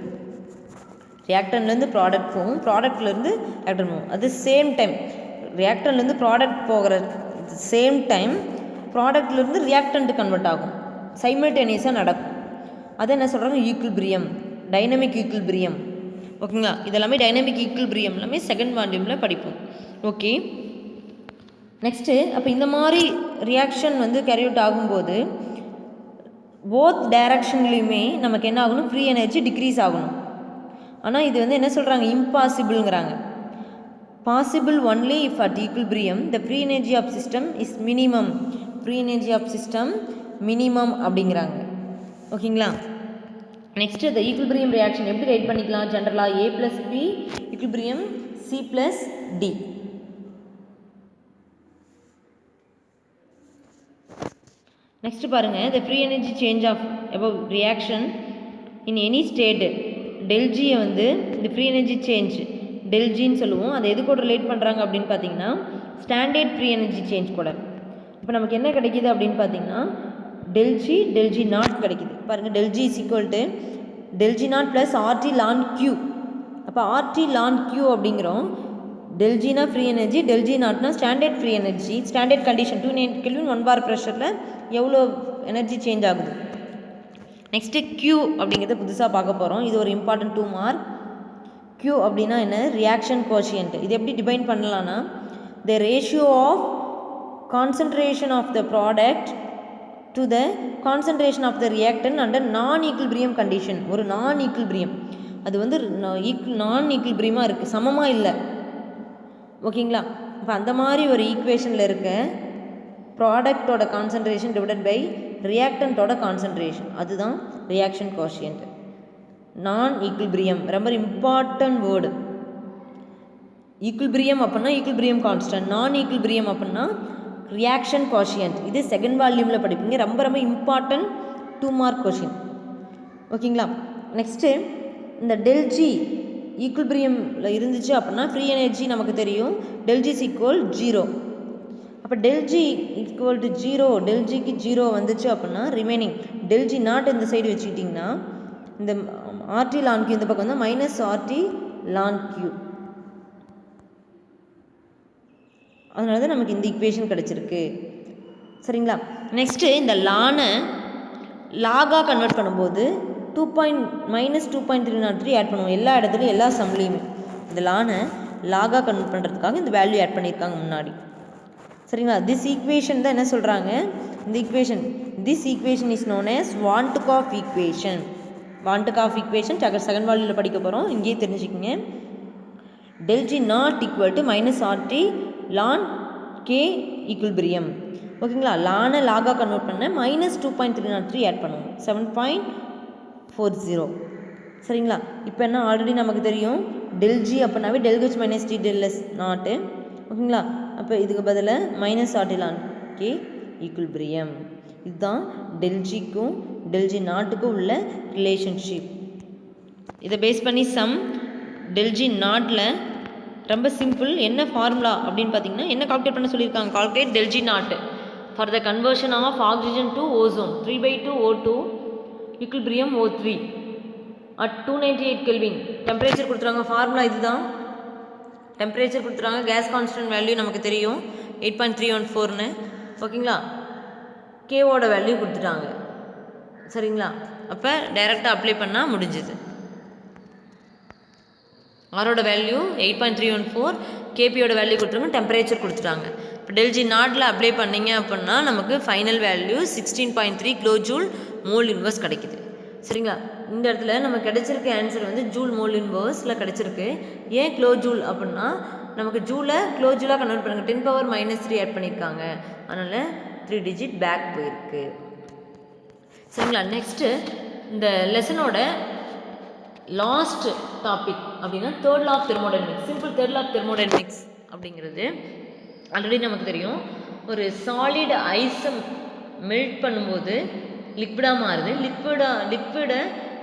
ரியாக்டன்லேருந்து ப்ராடக்ட் போகும், ப்ராடக்ட்லேருந்து ரியாக்டன் போகும். அது சேம் டைம் ரியாக்டன்லேருந்து ப்ராடக்ட் போகிற சேம் டைம் ப்ராடக்ட்லேருந்து ரியாக்டன்ட்டு கன்வெர்ட் ஆகும், சைமல்டேனியஸாக நடக்கும். அது என்ன சொல்கிறாங்க, ஈக்குலிபிரியம், டைனமிக் ஈக்குலிபிரியம். ஓகேங்களா. இதெல்லாமே டைனமிக் ஈக்குலிபிரியம் எல்லாமே செகண்ட் வால்யூமில் படிப்போம். ஓகே. நெக்ஸ்ட்டு அப்போ இந்த மாதிரி ரியாக்ஷன் வந்து கேரி அவுட் ஆகும்போது போத் டைரக்ஷன்லேயுமே நமக்கு என்ன ஆகணும், ஃப்ரீ எனர்ஜி டிக்ரீஸ் ஆகணும். ஆனால் இது வந்து என்ன சொல்கிறாங்க, இம்பாசிபிள்ங்கிறாங்க. Possible only if at equilibrium the free energy of system is minimum. Free energy of system minimum அப்படிங்கிறாங்க. ஓகேங்களா. நெக்ஸ்ட்டு இந்த ஈக்குலிபிரியம் ரியாக்ஷன் எப்படி ரைட் பண்ணிக்கலாம், ஜென்ரலாக A+B ஈக்குலிபிரியம் C+D. நெக்ஸ்ட் பாருங்கள், the free energy change of above reaction in any state ΔG வந்து இந்த free energy change ΔGன்னு சொல்லுவோம். அதை எது கூட ரிலேட் பண்ணுறாங்க அப்படின்னு பார்த்தீங்கன்னா ஸ்டாண்டர்ட் ஃப்ரீ எனர்ஜி சேஞ்ச் கூட. இப்போ நமக்கு என்ன கிடைக்கிது அப்படின்னு பார்த்தீங்கன்னா ΔG0 கிடைக்கிது. பாருங்கள், ΔG is equal to ΔG0 + RT ln Q. அப்போ RT ln Q அப்படிங்கிறோம். ΔGனா ஃப்ரீ எனர்ஜி, ΔG0னா standard free energy. Standard condition 290 Kelvin 1 bar ப்ரெஷரில் எவ்வளோ எனர்ஜி சேஞ்ச் ஆகுது. நெக்ஸ்ட்டு Q அப்படிங்கிறத புதுசாக பார்க்க போகிறோம். இது ஒரு இம்பார்ட்டன்ட் 2 மார்க். Q அப்படின்னா என்ன, ரியாக்ஷன் கோஷியன்ட். இது எப்படி டிஃபைன் பண்ணலான்னா the ratio of concentration of the product to the concentration of the reactant under non equilibrium condition. ஒரு நான் ஈக்குலிபிரியம், அது வந்து நான் ஈக்குலிபிரியமாக இருக்குது, சமமாக இல்லை. ஓகேங்களா. இப்போ அந்த மாதிரி ஒரு ஈக்குவேஷனில் இருக்க ப்ராடக்டோட கான்சன்ட்ரேஷன் டிவைடட் பை ரியாக்டன்ட்டோட கான்சன்ட்ரேஷன், அதுதான் ரியாக்ஷன் கோஷியன்ட். நான் ஈக்குலிபிரியம் ரொம்ப இம்பார்ட்டன்ட் வேர்டு. ஈக்குலிபிரியம் அப்படின்னா ஈக்குலிபிரியம் கான்ஸ்டன்ட், நான் ஈக்குலிபிரியம் அப்படின்னா ரியாக்ஷன் கோஷியன்ட். இது செகண்ட் வால்யூமில் படிப்பீங்க, ரொம்ப ரொம்ப இம்பார்ட்டன்ட் 2 மார்க் கொஷின். ஓகேங்களா. நெக்ஸ்ட்டு இந்த ΔG ஈக்குலிபிரியமில் இருந்துச்சு அப்படின்னா ஃப்ரீ எனர்ஜி நமக்கு தெரியும், ΔG is equal 0. அப்போ ΔG equal to 0, ΔGக்கு 0 வந்துச்சு அப்படின்னா ரிமைனிங் ΔG0 இந்த சைடு வச்சுக்கிட்டிங்கன்னா இந்த RT ln Q இந்த பக்கம் வந்து -RT ln Q. அதனால தான் நமக்கு இந்த ஈக்குவேஷன் கிடச்சிருக்கு. சரிங்களா. நெக்ஸ்ட்டு இந்த லானை லாகாக கன்வெர்ட் பண்ணும்போது -2.303 ஆட் பண்ணுவோம் எல்லா இடத்துலையும், எல்லா சம்லேயுமே. இந்த லானை லாகாக கன்வெர்ட் பண்ணுறதுக்காக இந்த வேல்யூ ஆட் பண்ணியிருக்காங்க முன்னாடி. சரிங்களா? திஸ் ஈக்குவேஷன் தான் என்ன சொல்கிறாங்க, இந்த equation, this equation is known as van't Hoff equation. Van't Hoff equation second வால்யூவில் படிக்க போகிறோம், இங்கேயே தெரிஞ்சுக்கிங்க. del G not equal to -RT ln K equilibrium. ஓகேங்களா? லானை லாகாக கன்வெர்ட் பண்ண -2.303 ஆட் பண்ணுவோம், 7.40. சரிங்களா? இப்போ என்ன ஆல்ரெடி நமக்கு தெரியும், del G அப்படின்னாவே del H - T del S நாட்டு. ஓகேங்களா? அப்போ இதுக்கு பதிலாக -RT ln K equilibrium. இதுதான் del Gக்கும் del G நாட்டுக்கும் உள்ள ரிலேஷன்ஷிப். இதை பேஸ் பண்ணி சம் del G நாட்டில் ரொம்ப சிம்பிள். என்ன ஃபார்முலா அப்படின்னு பார்த்தீங்கன்னா, என்ன கால்குலேட் பண்ண சொல்லியிருக்காங்க, calculate del G naught for the conversion of oxygen to ozone 3/2 O2 equilibrium O3 at 298 Kelvin. Temperature கொடுத்துருவாங்க, ஃபார்முலா இதுதான். டெம்பரேச்சர் கொடுத்துருவாங்க, கேஸ் கான்ஸ்டன்ட் வேல்யூ நமக்கு தெரியும் 8.314ன்னு. ஓகேங்களா? கேவோட வேல்யூ கொடுத்துட்டாங்க. சரிங்களா? அப்போ டைரெக்டாக அப்ளை பண்ணால் முடிஞ்சுது. ஆரோட வேல்யூ 8.314, கேபியோட வேல்யூ கொடுத்துருங்க, டெம்பரேச்சர் கொடுத்துட்டாங்க. இப்போ del G நாட்டில் அப்ளை பண்ணிங்க அப்படின்னா நமக்கு final value 16.3 kilo joule mole inverse கிடைக்குது. சரிங்களா? இந்த இடத்துல நமக்கு கிடைச்சிருக்க ஆன்சர் வந்து ஜூல் மோல் இன்வர்ஸில் கிடைச்சிருக்கு. ஏன் கிலோ ஜூல் அப்படின்னா நமக்கு ஜூலை கிலோ ஜூலாக கன்வெர்ட் பண்ணுங்க, 10⁻³ ஆட் பண்ணியிருக்காங்க, அதனால் 3 டிஜிட் பேக் போயிருக்கு. சரிங்களா? நெக்ஸ்ட்டு இந்த லெசனோட லாஸ்ட் டாபிக் அப்படின்னா third law of thermodynamics. Simple third law of thermodynamics அப்படிங்கிறது ஆல்ரெடி நமக்கு தெரியும். ஒரு சாலிட் ஐஸை மெல்ட் பண்ணும்போது லிக்விடாக மாறுது, லிக்விடை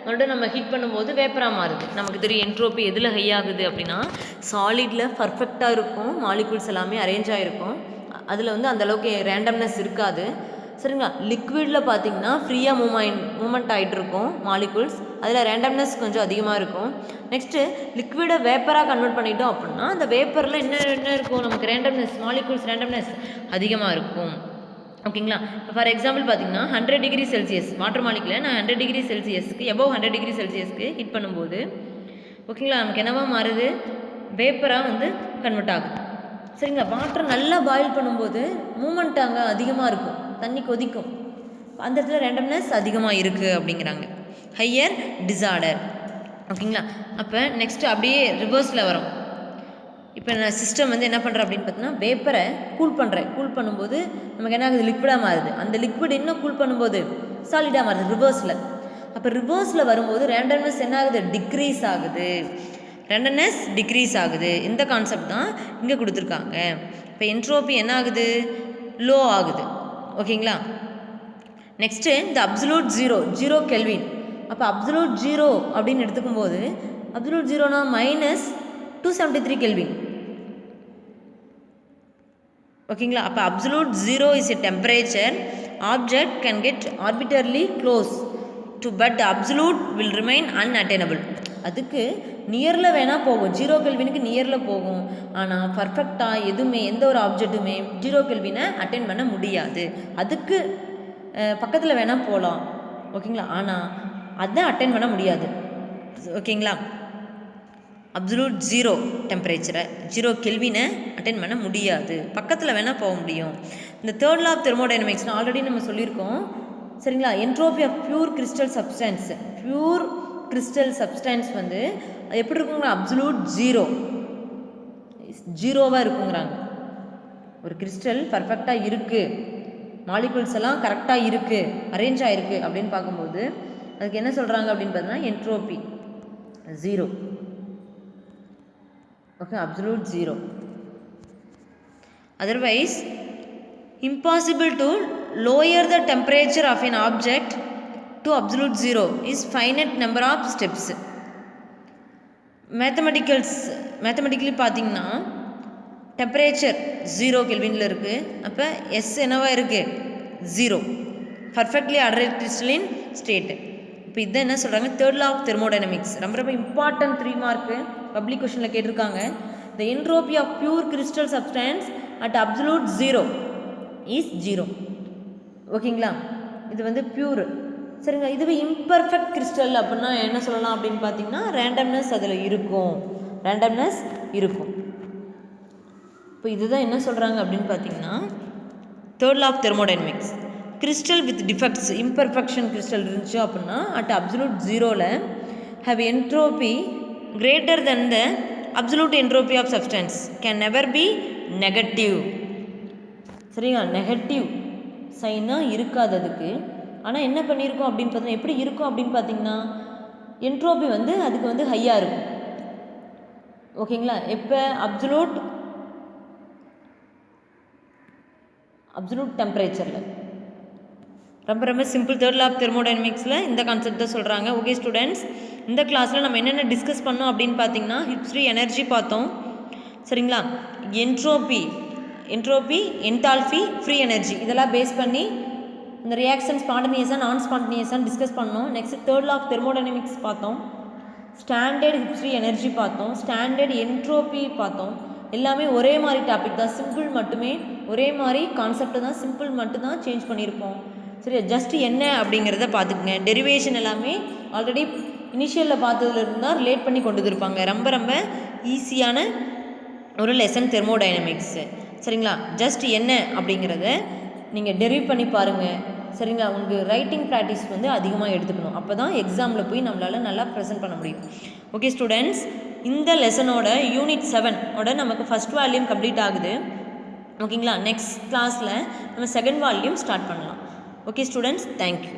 மறுபடியும் நம்ம ஹீட் பண்ணும்போது வேப்பராக மாறுது. நமக்கு தெரியும் என்ட்ரோபி எதில் ஹை ஆகுது அப்படின்னா சாலிடில் பர்ஃபெக்டாக இருக்கும், மாலிகுல்ஸ் எல்லாமே அரேஞ்ச் ஆகிருக்கும், அதில் வந்து அந்தளவுக்கு ரேண்டம்னஸ் இருக்காது. சரிங்களா? லிக்விடில் பார்த்தீங்கன்னா ஃப்ரீயாக மூமெண்ட் ஆகிட்டு இருக்கும் மாலிகுல்ஸ், அதில் ரேண்டம்னஸ் கொஞ்சம் அதிகமாக இருக்கும். நெக்ஸ்ட்டு லிக்விடை வேப்பராக கன்வெர்ட் பண்ணிட்டோம் அப்படின்னா அந்த வேப்பரில் என்ன இருக்கும், நமக்கு ரேண்டம்னஸ், மாலிகுல்ஸ் ரேண்டம்னஸ் அதிகமாக இருக்கும். ஓகேங்களா? ஃபார் எக்ஸாம்பிள் பார்த்தீங்கன்னா 100 டிகிரி செல்சியஸ் வாட்டர் மாலிகுலை நான் 100 டிகிரி செல்சியஸ்க்கு எபோவ் 100 டிகிரி செல்சியஸ்க்கு ஹீட் பண்ணும்போது ஓகேங்களா நமக்கு என்னவா மாறுது, வேப்பராக வந்து கன்வெர்ட் ஆகுது. சரிங்களா? வாட்டர் நல்லா பாயில் பண்ணும்போது மூமெண்ட் அங்கே அதிகமாக இருக்கும், தண்ணி கொதிக்கும், அந்த இடத்துல ரேண்டம்னஸ் அதிகமாக இருக்குது அப்படிங்கிறாங்க. Higher disorder. ஓகேங்களா? அப்போ நெக்ஸ்ட்டு அப்படியே ரிவர்ஸில் வரும். இப்போ நான் சிஸ்டம் வந்து என்ன பண்ணுறேன் அப்படின்னு பார்த்தீங்கன்னா வேப்பரை கூல் பண்ணும்போது நமக்கு என்ன ஆகுது, லிக்விடாக மாறுது. அந்த லிக்விட் இன்னும் கூல் பண்ணும்போது சாலிடாக மாறுது ரிவர்ஸில். அப்போ ரிவர்ஸில் வரும்போது ரேண்டம்னஸ் என்ன ஆகுது, டிக்ரீஸ் ஆகுது. ரேண்டம்னஸ் டிக்ரீஸ் ஆகுது. இந்த கான்செப்ட் தான் இங்கே கொடுத்துருக்காங்க. இப்போ என்ட்ரோபி என்ன ஆகுது, லோ ஆகுது. ஓகேங்களா? நெக்ஸ்ட்டு இந்த அப்சல்யூட் ஜீரோ கெல்வின். அப்போ அப்சல்யூட் ஜீரோ அப்படின்னு எடுத்துக்கும்போது அப்சல்யூட் ஜீரோனா -273 கெல்வின். ஓகேங்களா? அப்போ absolute zero is a temperature object can get arbitrarily close to but absolute will remain unattainable. அதுக்கு நியரில் வேணால் போகும், 0 கெல்வினுக்கு நியரில் போகும், ஆனால் பர்ஃபெக்டாக எதுவுமே எந்த ஒரு ஆப்ஜெக்ட்டுமே 0 கெல்வினை அட்டைன் பண்ண முடியாது. அதுக்கு பக்கத்தில் வேணால் போகலாம். ஓகேங்களா? ஆனால் அதை அட்டைன் பண்ண முடியாது. ஓகேங்களா? அப்சல்யூட் ஜீரோ டெம்பரேச்சரை 0 கெல்வினை அட்டைன் பண்ண முடியாது, பக்கத்தில் வேணால் போக முடியும். இந்த தேர்ட் லா ஆஃப் தெர்மோடைனமிக்ஸ்னு ஆல்ரெடி நம்ம சொல்லியிருக்கோம். சரிங்களா? Entropy of pure crystal substance. Pure crystal substance வந்து அது எப்படி இருக்குங்க, அப்சல்யூட் ஜீரோவாக இருக்குங்கிறாங்க. ஒரு கிறிஸ்டல் பர்ஃபெக்டாக இருக்குது, மாலிகுல்ஸ் எல்லாம் கரெக்டாக இருக்குது, அரேஞ்ச் ஆகிருக்கு அப்படின்னு பார்க்கும்போது அதுக்கு என்ன சொல்கிறாங்க அப்படின்னு பார்த்தீங்கன்னா entropy zero. Okay, absolute zero. Otherwise impossible to lower the temperature of an object to absolute zero is finite number of steps. Mathematically பார்த்தீங்கன்னா டெம்பரேச்சர் 0 கெல்வினில் இருக்குது. அப்போ எஸ் என்னவா இருக்குது, 0, பர்ஃபெக்ட்லி அடரேட் கிறிஸ்டலின் ஸ்டேட்டு. இப்போ இதான் என்ன சொல்கிறாங்க, தேர்ட் லா ஆஃப் தெர்மோடைனமிக்ஸ். ரொம்ப இம்பார்ட்டன்ட் 3 மார்க்கு பப்ளிக் கொஷனில் கேட்டிருக்காங்க. The entropy of pure crystal substance at absolute zero is 0. ஓகேங்களா? இது வந்து பியூர் சரிங்களா. இதுவே இம்பர்ஃபெக்ட் கிறிஸ்டல் அப்படின்னா என்ன சொல்லலாம் அப்படின்னு பார்த்தீங்கன்னா ரேண்டம்னஸ் அதில் இருக்கும், ரேண்டம்னஸ் இருக்கும். இப்போ இதுதான் என்ன சொல்கிறாங்க அப்படின்னு பார்த்தீங்கன்னா third law of thermodynamics. Crystal with defects, imperfection crystal இருந்துச்சு அப்படின்னா அட் அப்சல்யூட் ஜீரோவில் have entropy greater than the absolute entropy of substance can never be negative. சரிங்களா, நெகட்டிவ் சைனாக இருக்காது அதுக்கு. ஆனால் என்ன பண்ணியிருக்கோம் அப்படின்னு பார்த்தீங்கன்னா எப்படி இருக்கும் அப்படின்னு பார்த்தீங்கன்னா என்ட்ரோபி வந்து அதுக்கு வந்து ஹையாக இருக்கும். ஓகேங்களா. இப்போ அப்சல்யூட் டெம்பரேச்சரில் ரொம்ப ரொம்ப சிம்பிள். தேர்ட் லா ஆஃப் தெர்மோடைனமிக்ஸில் இந்த கான்செப்ட் தான் சொல்கிறாங்க. ஓகே ஸ்டூடெண்ட்ஸ், இந்த கிளாஸில் நம்ம என்னென்ன டிஸ்கஸ் பண்ணோம் அப்படின்னு பார்த்தீங்கன்னா ஹிஸ்ட்ரி, எனர்ஜி பார்த்தோம். சரிங்களா. என்ட்ரோபி, என்தால்பி, ஃப்ரீ எனர்ஜி இதெல்லாம் பேஸ் பண்ணி இந்த ரியாக்ஷன் ஸ்பான்டனியஸாக நான் ஸ்பான்டனியஸாக டிஸ்கஸ் பண்ணோம். Next third law of thermodynamics பார்த்தோம். ஸ்டாண்டர்ட் ஹிஸ்ட்ரி, எனர்ஜி பார்த்தோம். ஸ்டாண்டர்ட் என்ட்ரோபி பார்த்தோம். எல்லாமே ஒரே மாதிரி டாபிக் தான், சிம்பிள் மட்டுமே, ஒரே மாதிரி கான்செப்ட் தான், சிம்பிள் மட்டும் தான் சேஞ்ச் பண்ணியிருப்போம். சரி, ஜஸ்ட் என்ன அப்படிங்கிறத பார்த்துக்குங்க. டெரிவேஷன் எல்லாமே ஆல்ரெடி இனிஷியலில் பார்த்ததுல இருந்தால் ரிலேட் பண்ணி கொண்டு வந்துருப்பாங்க. ரொம்ப ரொம்ப ஈஸியான ஒரு லெசன் தெர்மோடைனமிக்ஸு. சரிங்களா. ஜஸ்ட் என்ன அப்படிங்கிறத நீங்கள் டெரிவ் பண்ணி பாருங்கள். சரிங்களா. உங்களுக்கு ரைட்டிங் ப்ராக்டிஸ் வந்து அதிகமாக எடுத்துக்கணும். அப்போ தான் எக்ஸாமில் போய் நம்மளால் நல்லா ப்ரெசென்ட் பண்ண முடியும். ஓகே ஸ்டூடெண்ட்ஸ், இந்த லெசனோட யூனிட் 7 நமக்கு ஃபஸ்ட் வால்யூம் கம்ப்ளீட் ஆகுது. ஓகேங்களா. நெக்ஸ்ட் கிளாஸில் நம்ம செகண்ட் வால்யூம் ஸ்டார்ட் பண்ணலாம். Okay students, thank you.